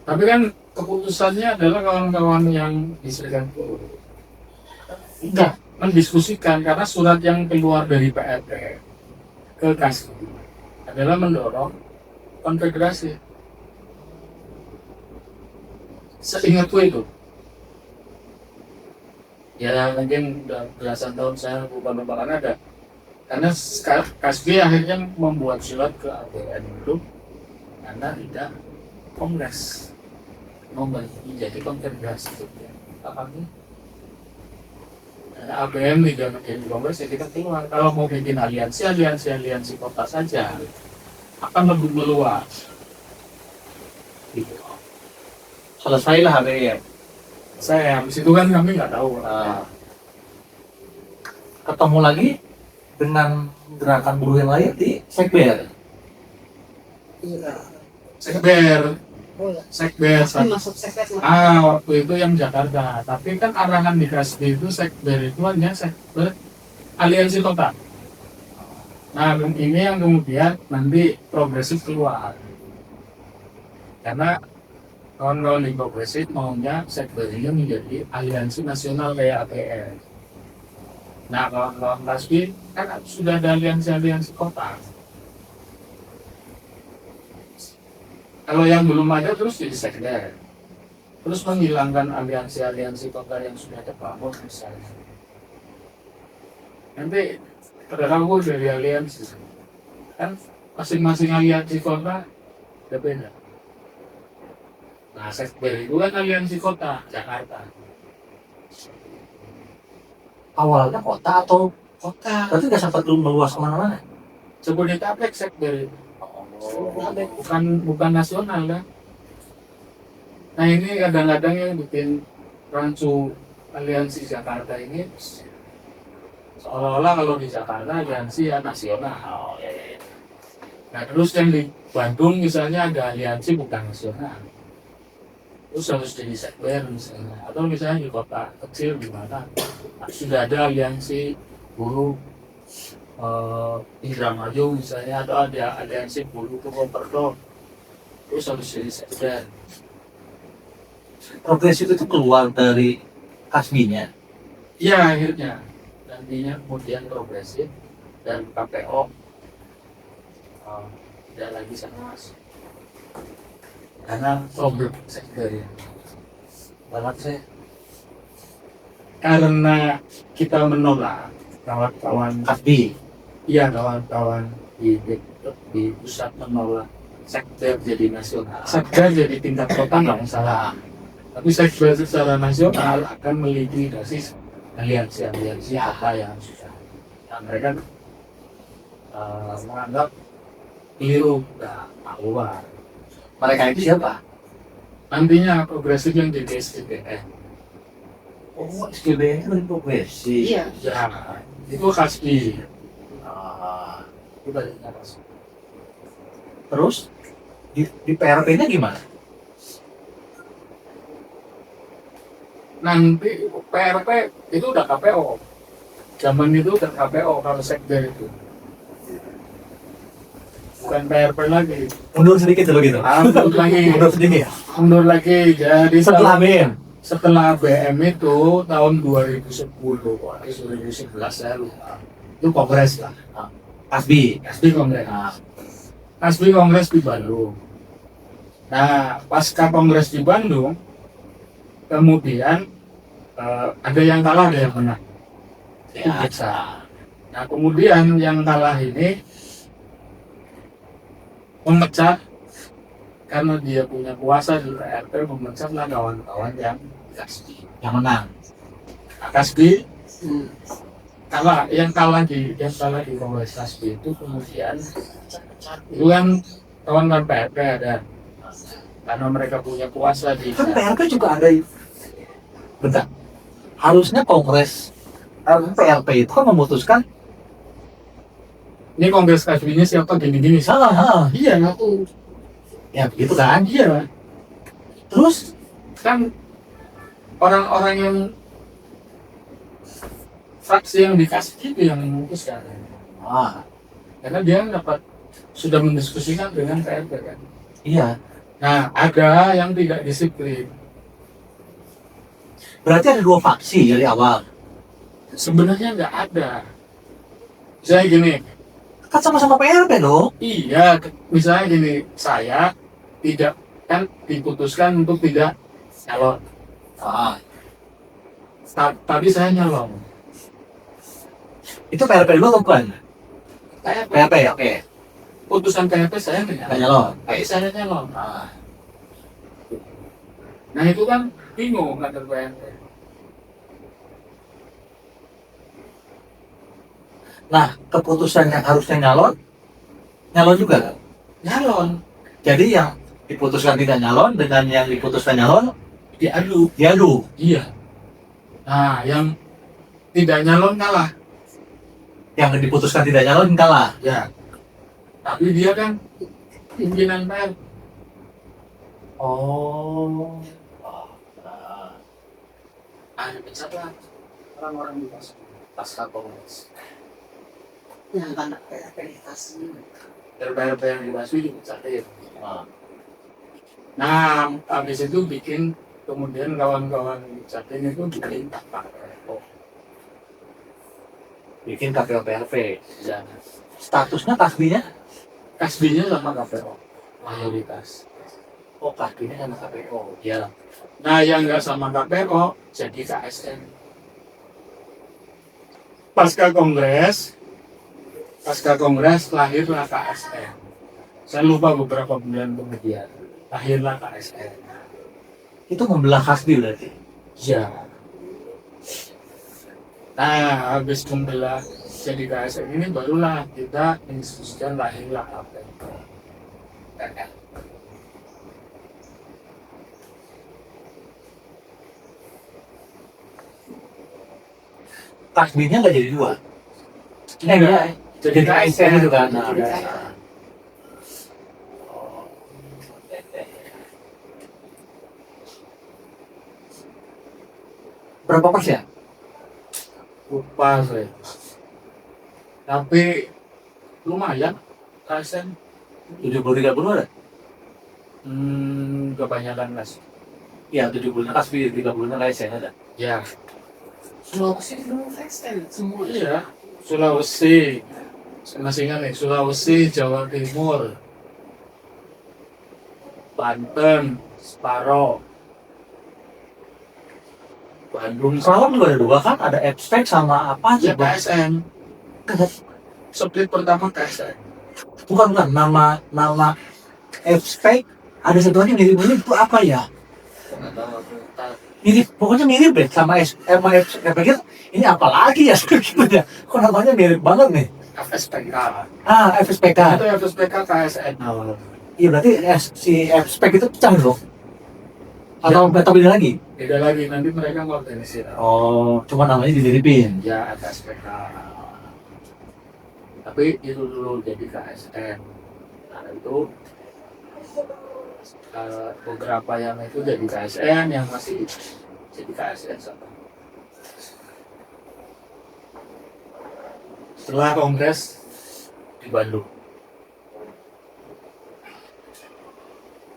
tapi kan keputusannya adalah kawan-kawan yang di Serikat Buruh enggak mendiskusikan, karena surat yang keluar dari PRP ke Kasbi adalah mendorong konfederasi. Seingatku itu. Ya mungkin udah belasan tahun saya bukan lupa ada. Karena Kasbi akhirnya membuat surat ke ABM itu karena tidak kongres mau menjadi konfederasi. Apa nih? ABM tidak menjadi kongres ya kita keluar. Kalau mau bikin aliansi kota saja akan lebih meluas. Gitu. Selesailah ABM. Saya habis itu kan kami nggak tahu. Ketemu lagi dengan gerakan buruh yang lain di Sekber. Iya. Sekber. Kan masuk sekret. Waktu itu yang Jakarta. Tapi kan arahan di Kasbi itu Sekber itu hanya Sekber aliansi kota. Nah ini yang kemudian nanti progresif keluar. Karena kawan-kawan di progresif maunya Sekber ini menjadi aliansi nasional kayak APR. Nah kawan-kawan Kasbi kan sudah ada aliansi kota. Kalau yang belum ada terus jadi Sekber. Terus menghilangkan aliansi kota yang sudah terbangun misalnya. Nanti terganggu dari aliansi. Kan masing-masing aliansi kota berbeda. Nah, Sekber itu kan aliansi kota Jakarta. awalnya kota atau kota. berarti nggak sempat meluas kemana-mana? Jabodetabek sekber. Bukan nasional kan. Nah ini kadang-kadang yang bikin rancu aliansi Jakarta ini seolah-olah kalau di Jakarta aliansi ya nasional. Nah terus yang di Bandung misalnya ada aliansi bukan nasional, terus harus jadi sekber misalnya, atau misalnya di kota kecil di mana sudah ada aliansi buruh Indramayu misalnya, atau ada aliansi buruh Purwokerto, terus harus jadi sekber. Progresif itu keluar dari kasbinya. Iya akhirnya nantinya kemudian progresif dan KPO tidak lagi sama masuk karena problem sektor Banget sih. karena kita menolak kawan-kawan Kasbi. iya kawan-kawan di pusat menolak sektor jadi nasional, sektor jadi tingkat kota nggak masalah, tapi sektor secara nasional akan melikuidasi aliansi apa yang sudah mereka menganggap keliru keluar. Mereka itu siapa? Nantinya progresif yang jadi SDPN. Oh, SKBN itu lebih progresif. Ya, itu Kasbi. Ah, Itu baliknya Kasbi. terus di PRP-nya gimana? Nanti PRP itu udah KPO. Zaman itu udah KPO kalau sekber itu. Bukan PRP lagi. Mundur sedikit dulu gitu. Mundur lagi. Mundur sedikit. Mundur lagi. Jadi Setelah BM. setelah BM itu tahun 2010 atau 2011 saya lupa. Itu kongres lah. Kasbi. Kasbi kongres. Nah, Kasbi kongres di Bandung. Nah, pasca kongres di Bandung, kemudian ada yang kalah, ada yang menang. Itu biasa. Nah, kemudian yang kalah ini memecah karena dia punya kuasa di PRP, memecahlah kawan-kawan yang Kasbi. yang menang. Nah, Kasbi kalah, yang kalah di kongres Kasbi itu kemudian itu kan kawan-kawan PRP ada, karena mereka punya kuasa di Kan PRP juga ada. Bentar. Harusnya kongres PRP itu kan memutuskan ini kongres Kasbi-nya siapa gini-gini. salah. Iya aku. Ya begitu kan. Iya. Terus Kan orang-orang yang fraksi yang dikasih itu yang memutuskan. Karena dia sudah mendiskusikan dengan PRP kan. iya. Nah, ada yang tidak disiplin. Berarti ada dua faksi dari awal. Sebenarnya nggak ada. Misalnya gini, Kan sama-sama PRP dong. iya, misalnya gini, saya tidak kan diputuskan untuk tidak nyalon. Tapi saya nyalon. Itu PRP dulu atau bukan? PRP. PRP, oke. Putusan PRP saya Nggak nyalon. nyalon. Tapi saya nyalon. Nah itu kan bingung kader PRP. Nah, keputusan yang harusnya nyalon juga kan? Nyalon, Jadi yang diputuskan tidak nyalon dengan yang diputuskan nyalon diadu. diadu. Iya. Nah yang tidak nyalon kalah. Yang diputuskan tidak nyalon kalah. Ya. Tapi dia kan pimpinan PRP. Oh. Pecahlah orang-orang di pasca kongres. yang anak PRP dikasih. PRP yang dibahas itu dipecahin. Nah, habis itu bikin kemudian kawan-kawan Jatim itu bikin KPO. Bikin KPO PRP. Ya. Statusnya kasbinya? Kasbinya sama KPO mayoritas. Oh, kasbinya sama KPO. Ya. Nah, yang nggak sama KPO jadi KSN. Pasca kongres lahirlah KSN. Saya lupa beberapa bulan kemudian lahirlah KSN. Itu membelah kasbi berarti. Ya. Nah, habis membela jadi KSN ini barulah kita institusikan lahirlah KPN. Kasbihnya nggak jadi dua. Enggak, Iya, jadi KSN itu kan. Jadi Nah, KSN. berapa persen? Lupa saya. Tapi lumayan KSN. 70-30 ada? Kebanyakan mas. Iya, 70 kasbih, 30 KSN ada. Ya, Sulawesi dulu KSN semua. iya. Sulawesi, masih ingat nih, Sulawesi, Jawa Timur, Banten, Separo, Bandung, Sarawak juga ada dua kan? Ada abstrak sama apa ya aja? Bang? KSN. Split pertama KSN. Bukan nama abstrak. Ada satu lagi mirip-mirip itu apa ya? Nggak tahu aku. Mirip, pokoknya mirip deh sama abstrak. Pikir ini apa lagi ya gitu ya? Kok namanya mirip banget nih? FSPK. FSPK. Itu FSPK KSN. Iya berarti si abstrak itu pecah dong? Atau beda lagi? Beda lagi, nanti mereka ngorganisir. Oh, cuma namanya dimiripin. Ya FSPK. Tapi itu dulu jadi KSN. Nah itu beberapa yang itu jadi KSN, yang masih jadi KSN satu. Setelah kongres di Bandung,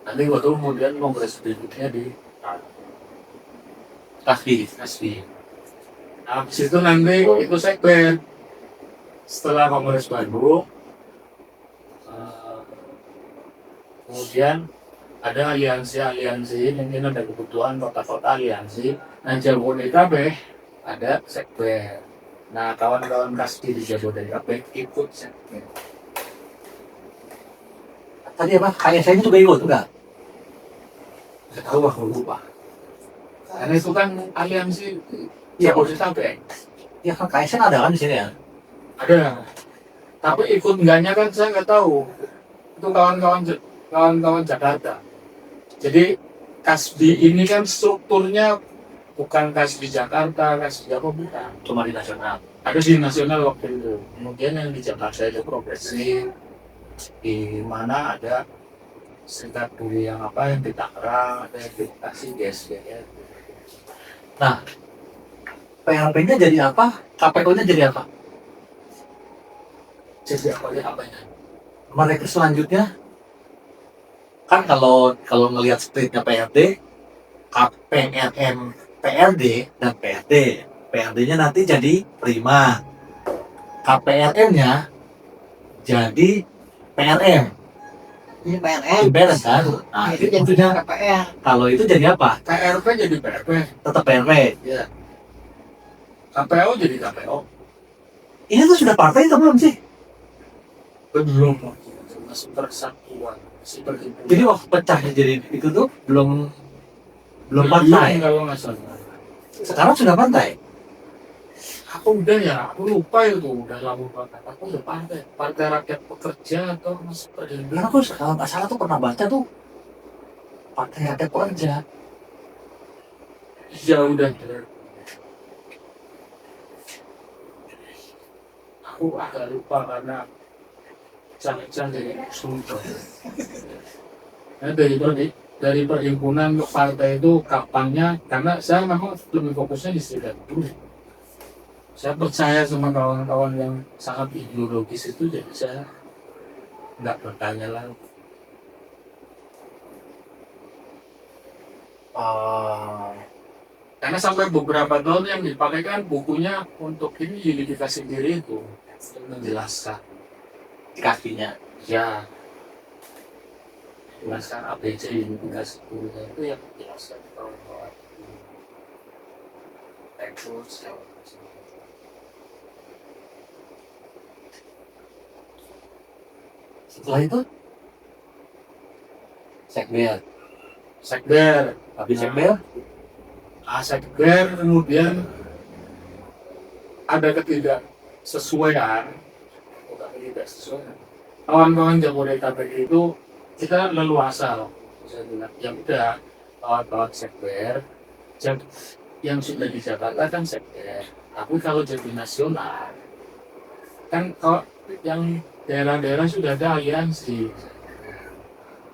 nanti waktu kemudian kongres berikutnya di Kasbih. Kasbi. Nah, habis itu nanti itu sekber. Setelah kongres Bandung, kemudian ada aliansi, mungkin ada kebutuhan kota-kota aliansi. Nah, Jabodetabek ada sekber. Nah, kawan-kawan Kasbi di Jabodetabek ikut sekber. Tadi apa? KSN juga ikut enggak? Nggak tahu, aku lupa. Karena itu kan aliansi Iya, Jabodetabek. ya kan KSN ada kan di sini ya? Ada. Tapi ikut enggaknya kan saya nggak tahu. Itu kawan-kawan Jakarta. Jadi Kasbi ini kan strukturnya bukan Kasbi Jakarta, Kasbi apa bukan. Cuma di nasional. Ada di nasional waktu itu. Kemudian yang di Jakarta itu progresif. Di mana ada serikat buruh yang apa yang di Tangerang, ada yang di Bekasi, GSBR. Nah, PLP-nya jadi apa? KPU-nya jadi apa? Jadi apa-apa Mereka selanjutnya kan kalau ngelihat splitnya PRD, KPRM, PRD dan PRD. PRD-nya nanti jadi prima, KPRM-nya jadi PRM. Ini PRN. Balance kan? Nah, Itu itu jadi maksudnya KPR. kalau itu jadi apa? PRP jadi PRP, Tetap PRP. KPO jadi KPO. Ini tuh sudah partai atau belum sih? Belum, masih persatuan, masih berhimpunan. Jadi waktu pecahnya jadi itu tuh belum partai. Kalau nggak salah. Sekarang sudah partai. Aku udah ya, aku lupa itu udah lama banget. Aku udah partai rakyat pekerja atau masih berhimpunan. Karena aku kalau nggak salah tuh pernah baca tuh partai ada kerja. Ya udah. Aku agak lupa karena jangan jadi sulit. Nah, dari perhimpunan ke partai itu kapannya, karena saya memang lebih fokusnya di serikat buruh. Saya percaya sama kawan-kawan yang sangat ideologis itu, jadi saya nggak bertanya lagi. Karena sampai beberapa tahun yang dipakai kan bukunya untuk ini unifikasi diri itu untuk menjelaskan Kakinya. ya, jelaskan ABC unifikasi dirinya itu yang menjelaskan kawan-kawan tekstus. Setelah itu sekber. Sekber, Habis sekber sekber kemudian ada ketidaksesuaian, bukan ketidaksesuaian. Kawan-kawan Jabodetabek itu kita leluasa loh, saya bilang. Ya udah, kawan-kawan sekber yang sudah di Jakarta kan sekber. Tapi kalau jadi nasional, kan kalau yang daerah-daerah sudah ada aliansi.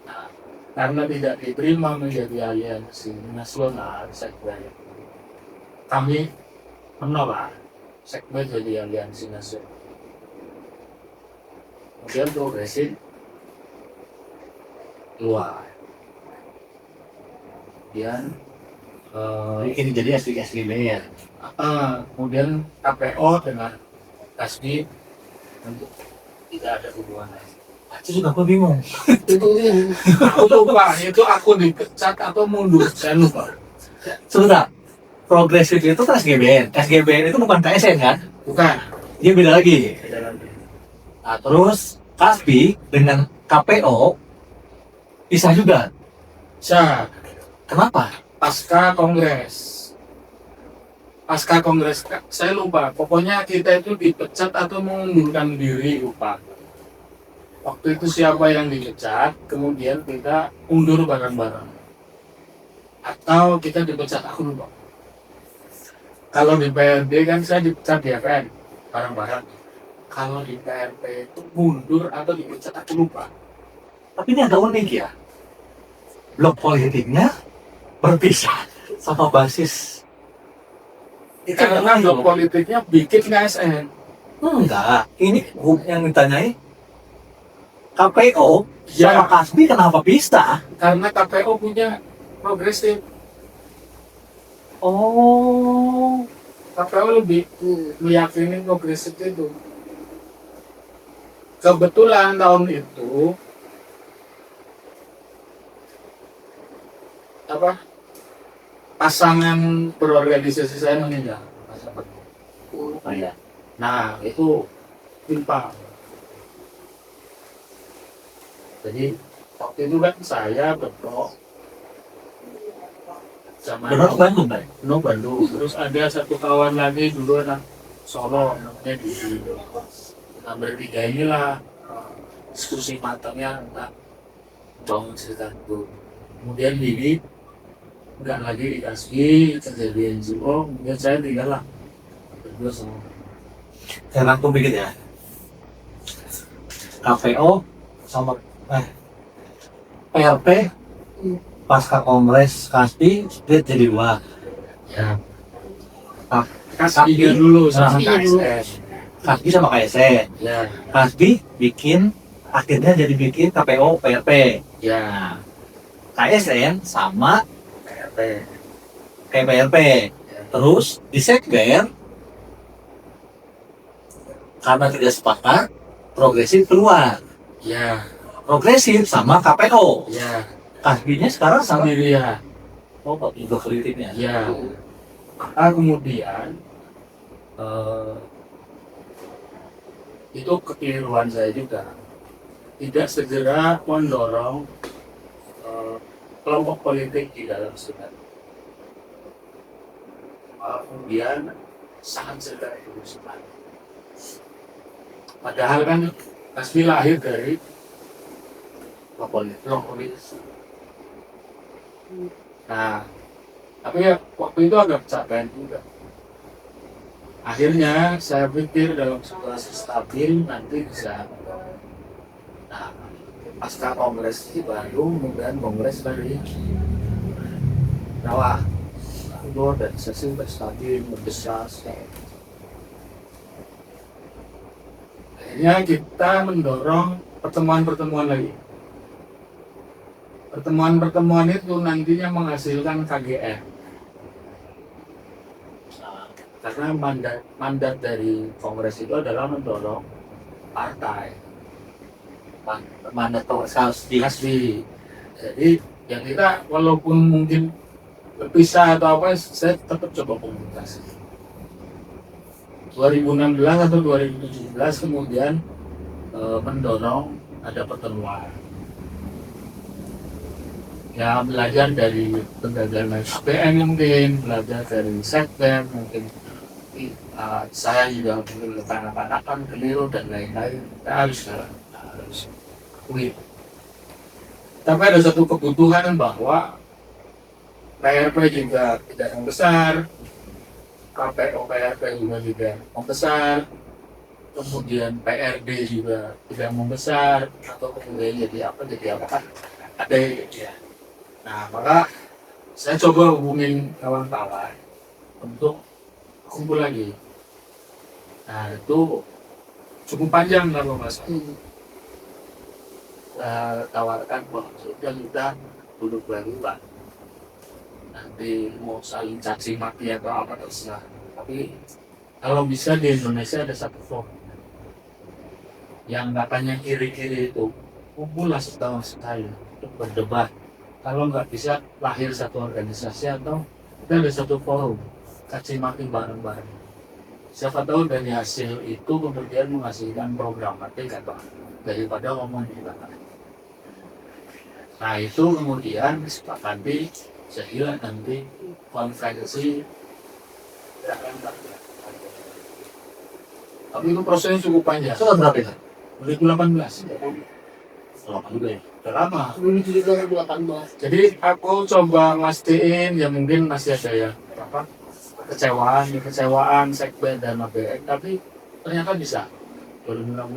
Nah, karena tidak diterima menjadi aliansi nasional sekber, kami menolak sekber jadi aliansi nasional. Kemudian progresif keluar. Kemudian Ini jadi SGBR. kemudian KPO dengan Kasbi untuk tidak ada hubungan lagi. Itu juga aku bingung. Aku lupa itu aku dipecat atau mundur, saya lupa. Sebentar, progresif itu kan SGBR. SGBR itu bukan KSN kan? Bukan. Dia beda lagi. Nah, terus Kasbi dengan KPO pisah juga. Bisa. Kenapa? Pasca kongres saya lupa, pokoknya kita itu dipecat atau mengundurkan diri, lupa waktu itu siapa yang dipecat, kemudian kita undur bareng-bareng atau kita dipecat, aku lupa. Kalau di PRD kan saya dipecat di FN bareng-bareng, kalau di PRP itu mundur atau dipecat, aku lupa. Tapi ini agak unik ya. Blok politiknya berpisah sama basis. Itu Karena aneh blok loh. politiknya bikin KSN. Enggak, ini yang ditanyai KPO Ya. sama Kasbi kenapa pisah? Karena KPO punya progresif, Oh, KPO lebih meyakini progresif itu. Kebetulan tahun itu pasangan berorganisasi saya meninggal. iya. Nah itu timpang. Jadi waktu itu kan saya Betok sama Benar Bandung kan? Bandung. Terus ada satu kawan lagi dulu anak Solo, namanya Didi. Nah bertiga inilah diskusi matangnya tentang bangun cerita itu. Kemudian Didi nggak lagi dikasih terjadi NGO, kemudian saya tinggal lah berdua sama. Saya rangkum dikit ya. KPO sama PRP pasca kongres Kasbi split jadi dua. Ya. Ah, Kasih dulu sama Kasih dulu. KSN. Kasbi sama KSN. Ya, Kasbi akhirnya jadi bikin KPO PRP. ya, KSN sama PRP. kayak PRP. Terus di Sekber karena tidak sepakat progresif keluar. Ya, Progresif sama KPO. ya, Kasbinya sekarang sama. sendirian. Oh, Pak juga kritiknya. Ya. Maka kemudian itu kekeliruan saya juga. Tidak segera mendorong kelompok politik di dalam Sudan. Kemudian sangat segera berusukan. Padahal kan Kasbi lahir dari kelompok politik. Nah, tapi ya, waktu itu agak kecapean juga. Akhirnya saya pikir dalam situasi stabil nanti bisa. Nah, pasca kongres di Bandung, kemudian kongres dari Jawa, itu organisasi sudah stabil, membesar. Akhirnya kita mendorong pertemuan-pertemuan lagi. Pertemuan-pertemuan itu nantinya menghasilkan KGR. Karena mandat dari kongres itu adalah mendorong partai. Mandat kongres di Kasbi. Jadi yang kita walaupun mungkin berpisah atau apa, saya tetap coba komunikasi. 2016 atau 2017 kemudian mendorong ada pertemuan. Ya belajar dari penggagalan SPN mungkin, belajar dari Sekber mungkin, Saya juga mungkin kanak-kanakan keliru dan lain-lain. Kita harus win. Tapi ada satu kebutuhan bahwa PRP juga tidak yang besar, KPO PRP juga tidak membesar, kemudian PRD juga tidak membesar, atau kemudian jadi apa kan ada ya. Nah maka saya coba hubungin kawan-kawan untuk kumpul lagi. Nah itu cukup panjang kalau mas. Tawarkan bahwa sudah kita duduk baru lah. Nanti mau saling caci maki atau apa terserah. Tapi kalau bisa di Indonesia ada satu forum yang katanya kiri-kiri itu kumpullah setahun sekali untuk berdebat. Kalau nggak bisa lahir satu organisasi atau kita ada satu forum caci maki bareng-bareng. Siapa tahu dari hasil itu kemudian menghasilkan program atau daripada ngomong di belakang. Nah itu kemudian disepakati sehingga nanti konferensi akan terjadi. Tapi itu prosesnya cukup panjang. Itu berapa itu? 2018. Lama juga ya. Udah lama. Dulu 2018. Jadi aku coba mastiin ya mungkin masih ada ya apa kekecewaan Sekber dan ABN, tapi ternyata bisa 2016,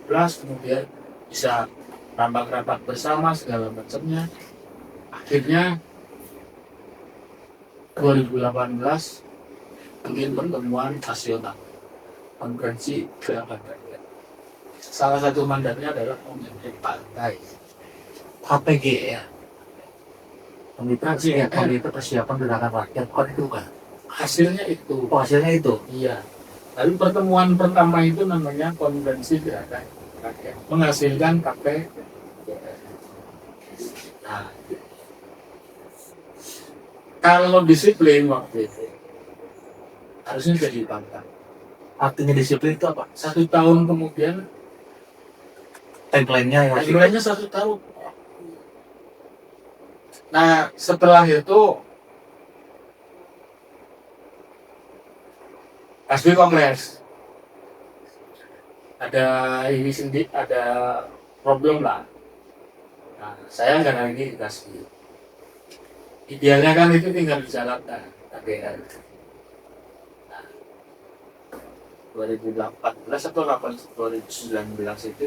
2017 kemudian bisa rapat-rapat bersama segala macamnya. Akhirnya 2018 bikin pertemuan nasional konferensi keagamaan. Salah satu mandatnya adalah memimpin partai KPG ya. Komite Persiapan Gerakan Rakyat kon itu kan. hasilnya itu. Oh, hasilnya itu. Iya. Lalu pertemuan pertama itu namanya konferensi gerakan rakyat menghasilkan KPG. Nah, kalau disiplin waktu itu harusnya jadi pantang. Artinya disiplin itu apa? 1 tahun kemudian, Tagline-nya yang timelinenya 1 tahun. Nah, setelah itu Kasbi Kongres ada ini sendiri, ada problem lah. Nah, saya nggak lagi dikasih. Idealnya kan itu tinggal dijalankan KPR. Nah, 2018 atau 2019 itu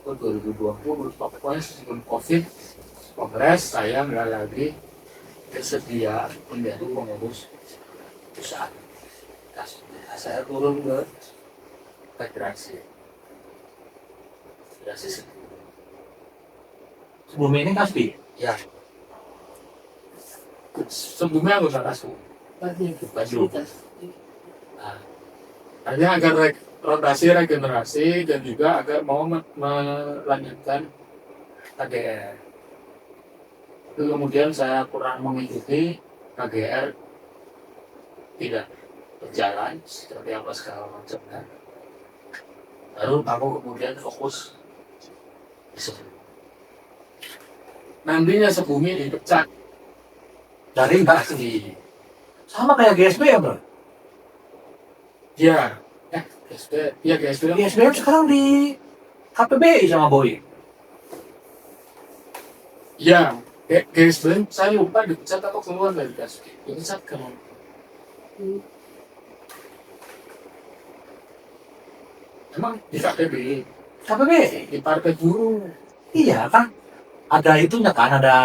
2020 pokoknya sebelum COVID Kongres saya nggak lagi bersedia menjadi pengurus pusat. Nah, saya turun ke federasi. sebelum ini Kasbi. Ya. Sebelumnya aku salah Kasbi. Nah, hanya agar rotasi regenerasi dan juga agar mau melanjutkan KGR. Itu kemudian saya kurang mengikuti KGR tidak berjalan seperti apa segala macamnya. Lalu aku kemudian fokus di Sebumi. Nantinya Sebumi dipecat Dari Kasbi. sama kayak GSB ya, Bro? Ya, GSB, ya GSB. GSB kan sekarang di KPBI sama Boy. Ya, GSB saya lupa dipecat atau keluar dari GSB. Dipecat kan. Emang di KPBI, KPBI? di Partai Buruh. Iya kan? Ada itunya kan, ada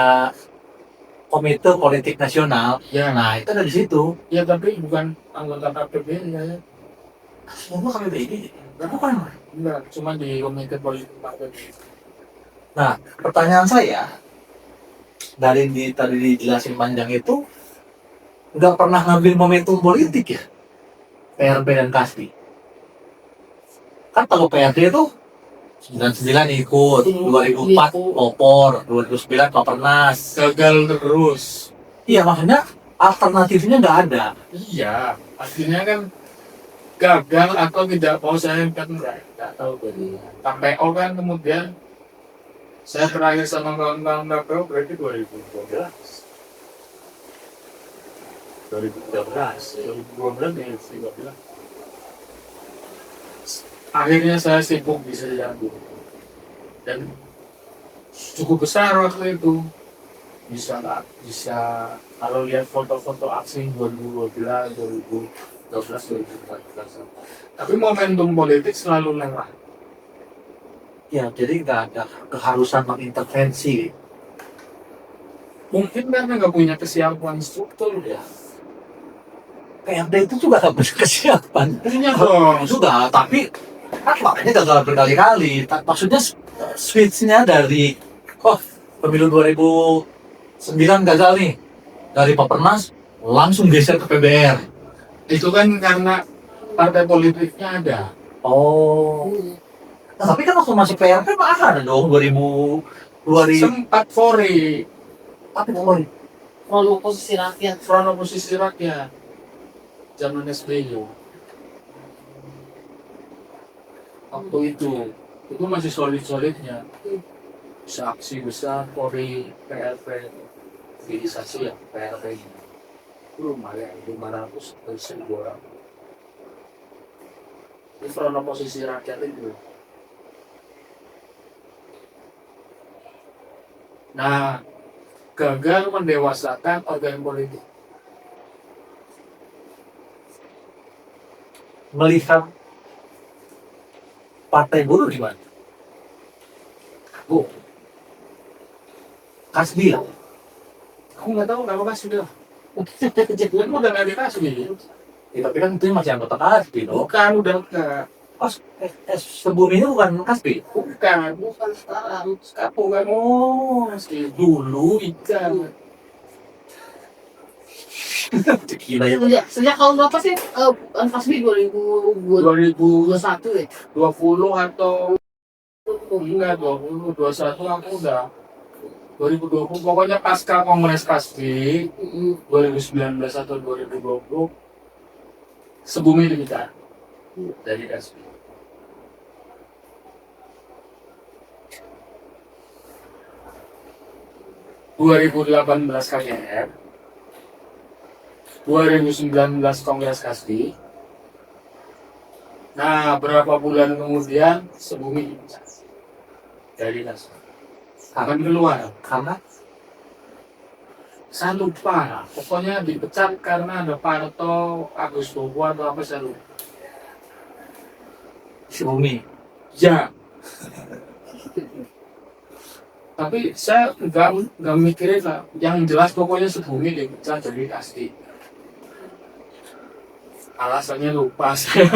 Komite Politik Nasional. Ya, Nah, itu ada di situ. ya tapi bukan anggota KPBI ya. Semua KPBI. Bukan. Enggak, cuma di Komite Politik Partai. Nah, pertanyaan saya dari tadi dijelasin panjang itu nggak pernah ngambil momentum politik ya PRP dan Kasbi. Kan kalau PRD itu 99 ikut, 2004 opor, 2009 Papernas. Gagal terus. Iya, maksudnya alternatifnya nggak ada. Iya, artinya kan gagal atau tidak mau saya kan nggak tahu dari KPO kan kemudian saya terakhir sama kawan-kawan KPO berarti 2012. 2013, 2012 ya, 2013. Akhirnya saya sibuk di Sriagu dan cukup besar waktu itu. Bisa kalau lihat foto-foto aksi 2012, 2012, 2014. Tapi momentum politik selalu lewat. Ya, jadi nggak ada keharusan mengintervensi. Mungkin karena nggak punya kesiapan struktur ya. PRD itu juga nggak punya kesiapan. Punya dong. Sudah, tapi kan makanya gagal berkali-kali. Maksudnya switch-nya dari pemilu 2009 gagal nih, dari Papernas langsung geser ke PBR. Itu kan karena partai politiknya ada. Oh, nah, tapi kan waktu masuk PRP mah ada dong 2000 Sempat Fori, apa itu? Kalau posisi rakyat. Front Oposisi Rakyat, zaman SBY. Waktu itu masih solid-solidnya. Bisa aksi besar, Polri, PRP, mobilisasi ya, PRP. Lumayan, 500 dari 1.000 orang. Ini Front Oposisi Rakyat itu. Nah, gagal mendewasakan organ politik. Melihat partai buruh di mana? Kasbi lah. Aku nggak tahu kenapa sudah. Kan udah nggak dikasih. Ya, tapi kan itu masih anggota Kasbi dong. Bukan, udah enggak. Sebelum ini bukan Kasbi. Bukan sekarang. Bukan. Oh, masih dulu ikan. Gila ya. Sejak tahun berapa sih? Kasbi 2021 ya? 20 atau enggak 20, 21 aku udah 2020 pokoknya pasca Kongres Kasbi 2019 atau 2020 sebumi demikian dari Kasbi. ...2018 KGR, 2019 Kongres Kasbi. Nah, berapa bulan kemudian sebumi dipecat dari Kasbi. Akan keluar Karena saya lupa, pokoknya dipecat karena ada Parto, Agus Bobo atau apa saya lupa. Sebumi. Ya. Tapi saya nggak mikirin lah. Yang jelas pokoknya sebumi dipecat dari Kasbi. Alasannya lupa saya.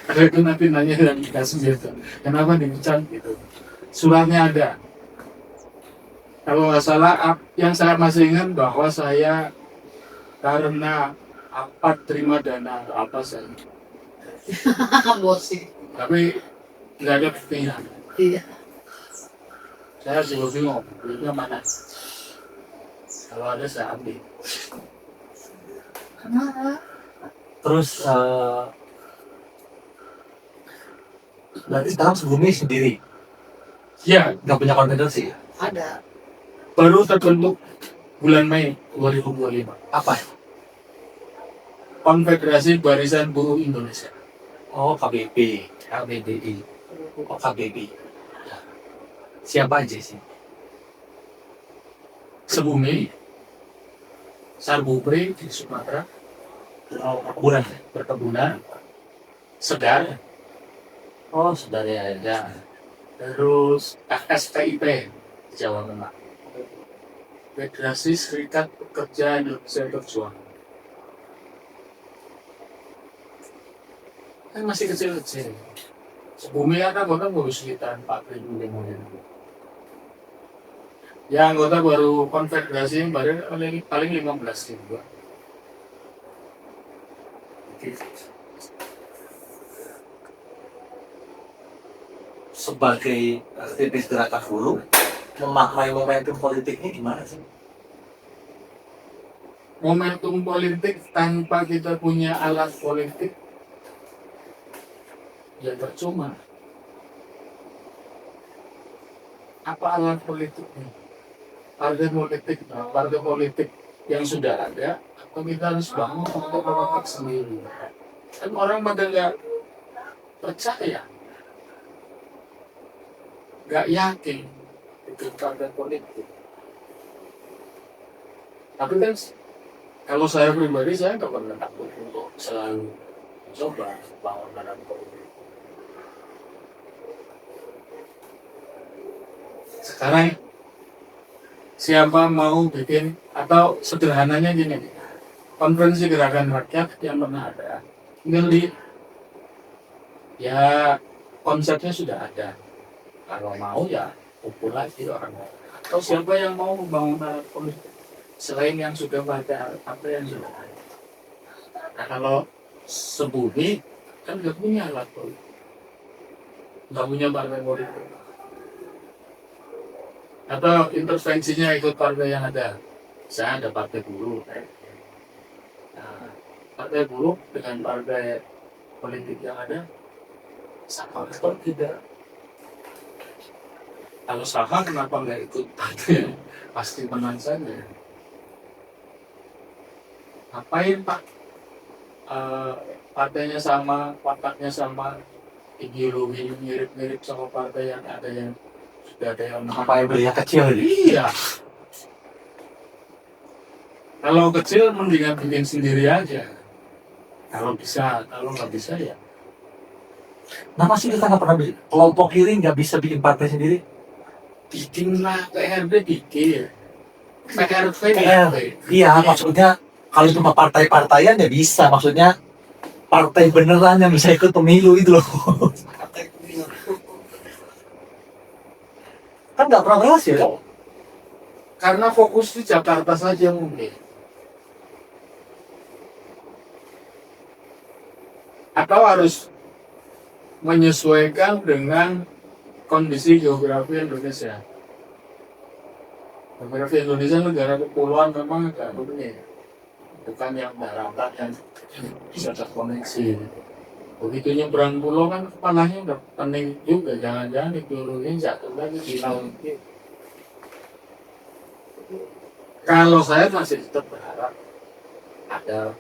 Ada itu nanti nanya dan dikasih gitu. Kenapa dipecat gitu? Suratnya ada. Kalau nggak salah, yang saya masih ingat bahwa saya karena apa terima dana atau apa saya. Bosik. Tapi nggak ada buktinya. Iya. Saya juga bingung, duitnya mana? Kalau ada saya ambil. Kenapa? Terus berarti sekarang sebumi sendiri Ya, nggak punya konfederasi. Ada. baru terbentuk bulan Mei 2025. Apa? Konfederasi Barisan Buruh Indonesia. Oh, KBB, KBBI. Oh, KBB. Siapa aja sih? Sebumi, Sarbupri di Sumatera, Bulan. perkebunan, Sedar, Oh, saudara ya. terus FSPIP di Jawa Tengah. Federasi Serikat Pekerja Indonesia Berjuang. Kan masih kecil-kecil. Sebumi kan anggota baru sekitar 4.000. Ya anggota baru konfederasi paling 15.000. Sebagai aktivis gerakan buruh, memaknai momentum politik ini gimana sih? Momentum politik tanpa kita punya alat politik ya percuma. Apa alat politiknya? Partai politik yang sudah ada atau kita harus bangun untuk membentuk sendiri. Kan orang pada nggak percaya, nggak yakin itu partai politik. Tapi kan kalau saya pribadi saya nggak pernah takut untuk selalu coba bangun dalam politik. Sekarang siapa mau bikin atau sederhananya gini, konferensi gerakan rakyat yang pernah ada, tinggal di ya konsepnya sudah ada. Kalau mau ya kumpul lagi orang. Atau siapa yang mau membangun alat politik selain yang sudah ada apa yang sudah ada. Nah kalau sembunyi kan nggak punya alat politik, nggak punya partai politik. Atau intervensinya ikut partai yang ada. Saya ada partai buruh. Nah, partai buruh dengan partai politik yang ada sama atau tidak? Kalau sama kenapa nggak ikut partai? Pasti menang saja. Ngapain Pak? Partainya sama, wataknya sama, ideologi mirip-mirip sama partai yang ada yang sudah ada yang Apa yang belinya kecil? Iya. Kalau kecil mendingan bikin sendiri aja. Kalau bisa, kalau nggak bisa ya. Kenapa sih kita nggak pernah kelompok kiri nggak bisa bikin partai sendiri? Bikinlah PRD bikin. PRD. Iya, maksudnya kalau cuma partai-partaian ya bisa. Maksudnya partai beneran yang bisa ikut pemilu itu loh. Kan nggak pernah berhasil. Karena fokus di Jakarta saja mungkin. Atau harus menyesuaikan dengan kondisi geografi Indonesia. Geografi Indonesia negara kepulauan memang agak rumit, bukan yang daratan yang bisa terkoneksi. Begitu nyebrang pulau kan kepalanya udah pening juga, jangan-jangan ideologinya jatuh lagi di laut. Kalau saya masih tetap berharap ada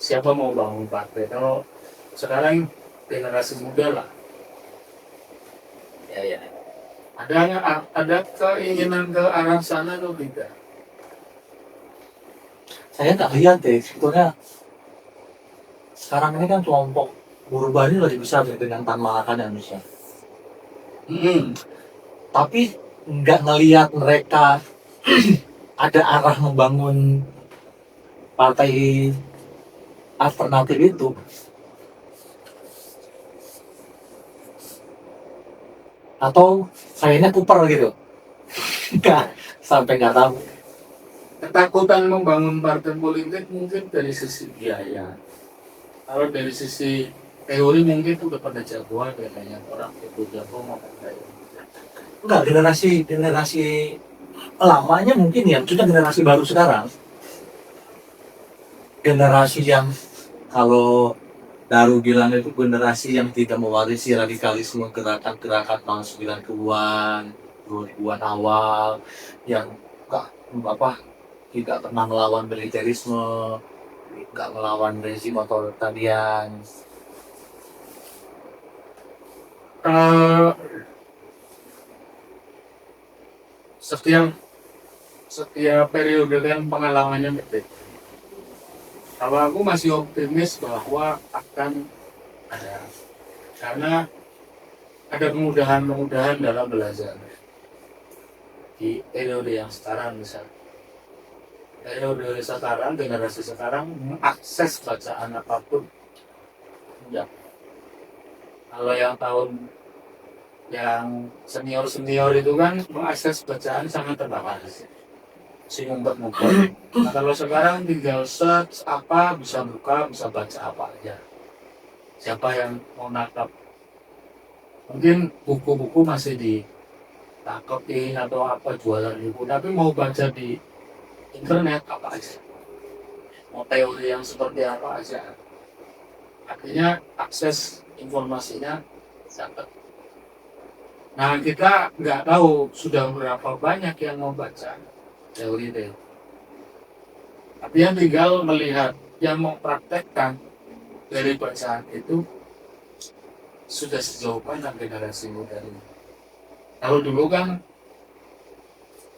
siapa mau bangun partai. Kalau sekarang generasi muda lah, ya ada keinginan ke arah sana atau tidak? Saya nggak lihat deh sebetulnya. Sekarang ini kan kelompok buruh Bali lebih besar dengan Tan Malaka dan Indonesia. Tapi nggak ngelihat mereka ada arah membangun partai alternatif itu. Atau kayaknya kuper gitu. Nggak, sampai nggak tahu. Ketakutan membangun partai politik mungkin dari sisi biaya. Kalau dari sisi teori mungkin udah pada jagoan kayaknya orang itu jago mau kayak Enggak, generasi lamanya mungkin ya, maksudnya generasi baru sekarang. Generasi yang kalau Daru bilang itu generasi yang tidak mewarisi radikalisme gerakan-gerakan tahun 90-an, 2000-an awal yang tidak pernah melawan militerisme, nggak melawan rezim otoritarian. Setiap periode kan pengalamannya beda. Kalau aku masih optimis bahwa akan ada, karena ada kemudahan dalam belajar di periode yang sekarang. Misalnya periode sekarang, generasi sekarang mengakses bacaan apapun ya. Kalau yang tahun yang senior itu kan mengakses bacaan sangat terbatas, si ngumpet-ngumpet. Nah, kalau sekarang tinggal search apa, bisa buka, bisa baca apa aja. Siapa yang mau nangkap? Mungkin buku-buku masih ditangkepin atau apa, jualan buku, tapi mau baca di internet apa aja, mau teori yang seperti apa aja. Artinya akses informasinya sangat. Nah, kita nggak tahu sudah berapa banyak yang mau baca teori-teori. Artinya tinggal melihat yang mempraktekkan dari bacaan itu sudah sejauh mana generasi muda ini. Kalau dulu kan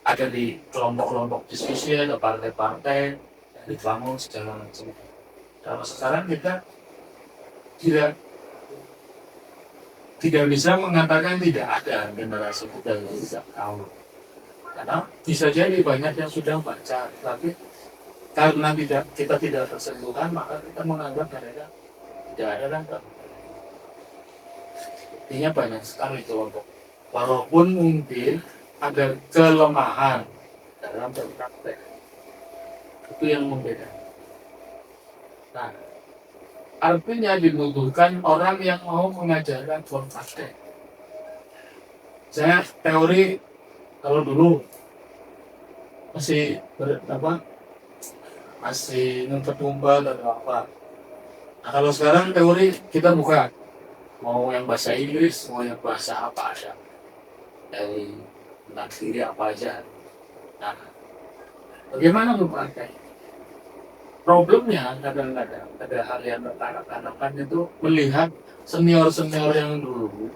ada di kelompok-kelompok diskusi, ada partai-partai yang dibangun segala macam. Kalau sekarang kita tidak tidak bisa mengatakan tidak ada generasi muda yang tidak tahu. Karena bisa jadi banyak yang sudah baca, tapi karena kita tidak tersentuhkan, maka kita menganggap mereka tidak ada rangka. Artinya banyak sekali kelompok. Walaupun mungkin ada kelemahan dalam berpraktek, itu yang membedakan. Nah, artinya dibutuhkan orang yang mau mengajarkan berpraktek. Saya teori kalau dulu masih masih ngumpet-ngumpet atau apa. Nah, kalau sekarang teori kita buka, mau yang bahasa Inggris, mau yang bahasa apa aja, dari tentang diri apa aja. Nah, bagaimana berpraktek? Problemnya kadang-kadang ada hal yang tertangkap-tangkapan itu melihat senior-senior yang dulu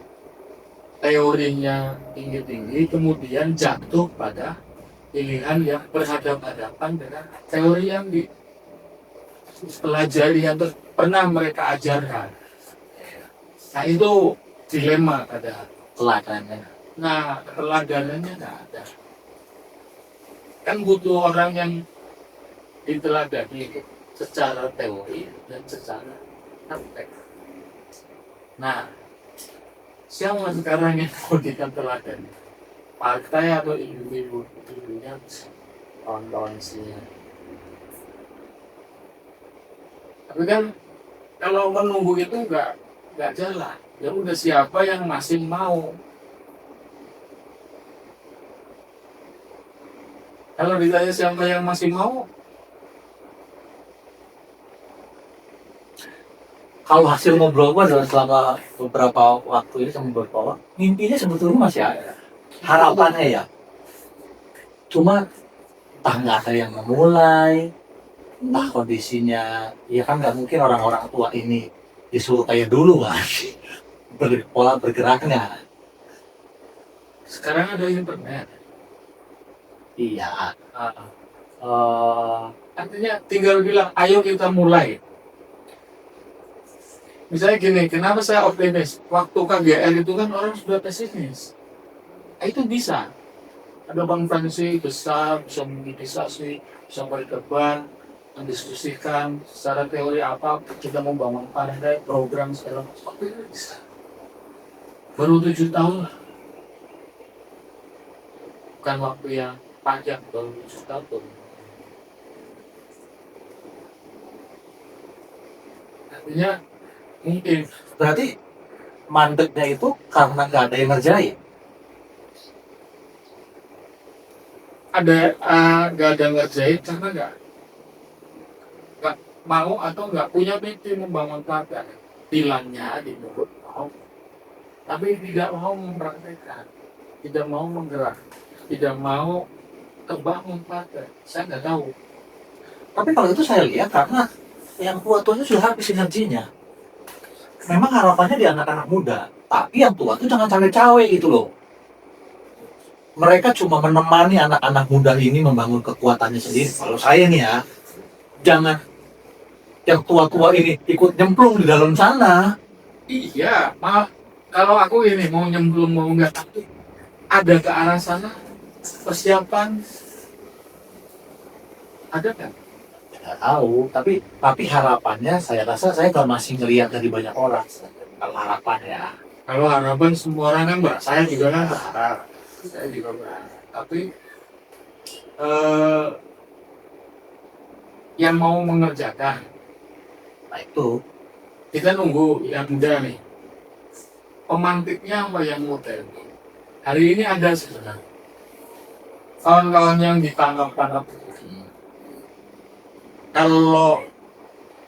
teorinya tinggi-tinggi, kemudian jatuh pada pilihan yang berhadapan-hadapan dengan teori yang dipelajari yang pernah mereka ajarkan. Nah, itu dilema pada teladannya. Nah, teladanannya nggak ada. Kan butuh orang yang diteladani secara teori dan secara praktek. Nah, siapa sekarang yang mau kita teladani? Partai atau individunya kawan-kawan sini. Tapi kan kalau menunggu itu nggak jalan. Ya udah, siapa yang masih mau? Kalau ditanya siapa yang masih mau, Kalau hasil ngobrol gua selama beberapa waktu ini sama beberapa orang, mimpinya sebetulnya masih ada. Harapannya ya. Cuma entah nggak ada yang memulai, entah kondisinya, ya kan nggak mungkin orang-orang tua ini disuruh kayak dulu kan. Pola bergeraknya. sekarang ada internet. Iya. Artinya tinggal bilang, ayo kita mulai. Misalnya gini, kenapa saya optimis? Waktu KGR itu kan orang sudah pesimis. Nah, itu bisa. Ada konferensi besar, bisa mobilisasi, bisa berdebat, mendiskusikan secara teori apa, kita membangun partai, program, segala macam. Itu bisa. Baru 7 tahun lah. Bukan waktu yang panjang, baru 7 tahun. Artinya, mungkin Berarti mandeknya itu karena nggak ada yang ngerjain. nggak ada ngerjain karena nggak mau atau nggak punya mimpi membangun partai. Bilangnya di mulut mau, tapi tidak mau mempraktekkan, tidak mau menggerak, tidak mau terbangun partai. Saya nggak tahu. Tapi kalau itu saya lihat karena yang tua-tuanya sudah habis energinya. Memang harapannya di anak-anak muda, tapi yang tua itu jangan cawe-cawe gitu loh. Mereka cuma menemani anak-anak muda ini membangun kekuatannya sendiri. Kalau saya nih ya, jangan yang tua-tua ini ikut nyemplung di dalam sana. Iya, kalau aku ini mau nyemplung mau nggak, tapi ada ke arah sana persiapan, ada kan? Nggak tahu, tapi harapannya saya rasa saya kalau masih ngelihat dari banyak orang. Kalau harapannya, Kalau harapan semua orang kan, Mbak, saya juga kan berharap, saya juga berharap. Tapi yang mau mengerjakan, nah itu kita nunggu yang muda nih. Pemantiknya apa yang muda? Hari ini ada sebenarnya kawan-kawan yang ditangkap-tangkap. Kalau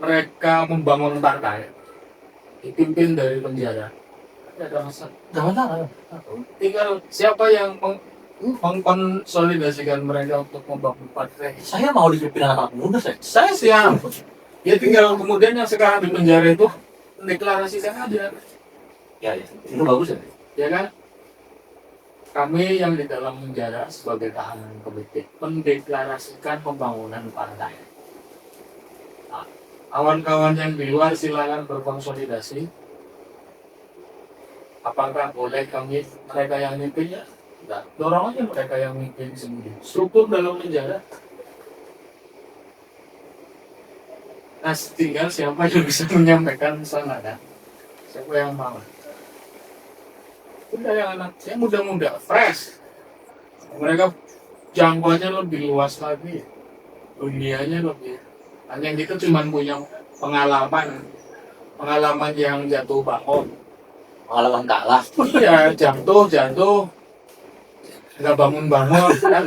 mereka membangun partai, dipimpin dari penjara, tidak ada masalah. nggak masalah. Tinggal siapa yang mengkonsolidasikan mereka untuk membangun partai. Saya mau dipimpin anak muda saya. Saya siap. Ya tinggal kemudian yang sekarang di penjara itu deklarasikan aja, Ya, ya. Itu bagus ya. ya kan? Kami yang di dalam penjara sebagai tahanan politik mendeklarasikan pembangunan partai. Nah, kawan-kawan yang di luar silakan berkonsolidasi. Apakah boleh kami mereka yang mimpin ya? Nah, dorong aja mereka yang mimpin sendiri. Struktur dalam penjara. Nah, tinggal siapa yang bisa menyampaikan sana kan? Siapa yang mau? Udah yang anak saya muda-muda, fresh. Mereka jangkauannya lebih luas lagi, dunianya lebih. Hanya kita cuma punya pengalaman yang jatuh bangun. Pengalaman kalah. Iya, jatuh, nggak bangun-bangun. Kan?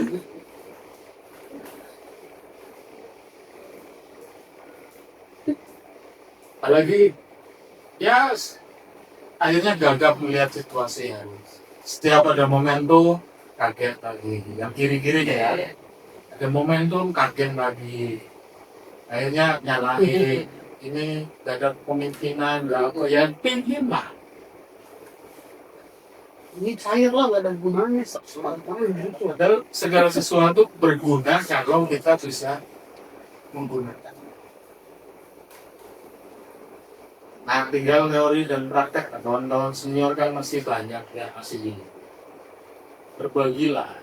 Apalagi ya akhirnya gagap melihat situasi ya. Setiap ada momentum kaget lagi, yang kiri-kirinya ya ada momentum kaget lagi, akhirnya nyalahin ini gak ada pemimpinan gak apa ya, pimpin lah. Ini cair lah, gak ada gunanya. Semuanya gitu. Padahal segala sesuatu berguna kalau kita bisa menggunakan. Nah, tinggal teori dan praktek. Nah, kawan-kawan senior kan masih banyak ya, masih berbagilah.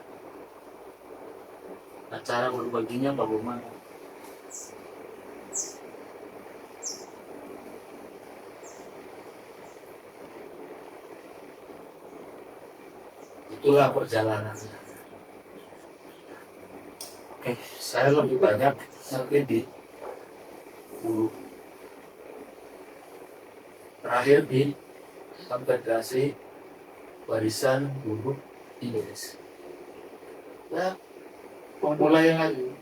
Nah, cara berbaginya bagaimana? Itulah perjalanannya. Oke, saya lebih banyak ngerti di hulu. Terakhir di Konfederasi Barisan Buruh Indonesia. Ya, mulai lagi.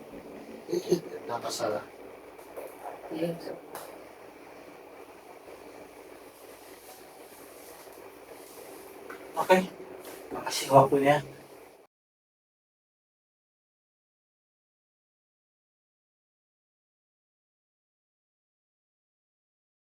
Nggak masalah. Iya. Oke. Makasih waktunya.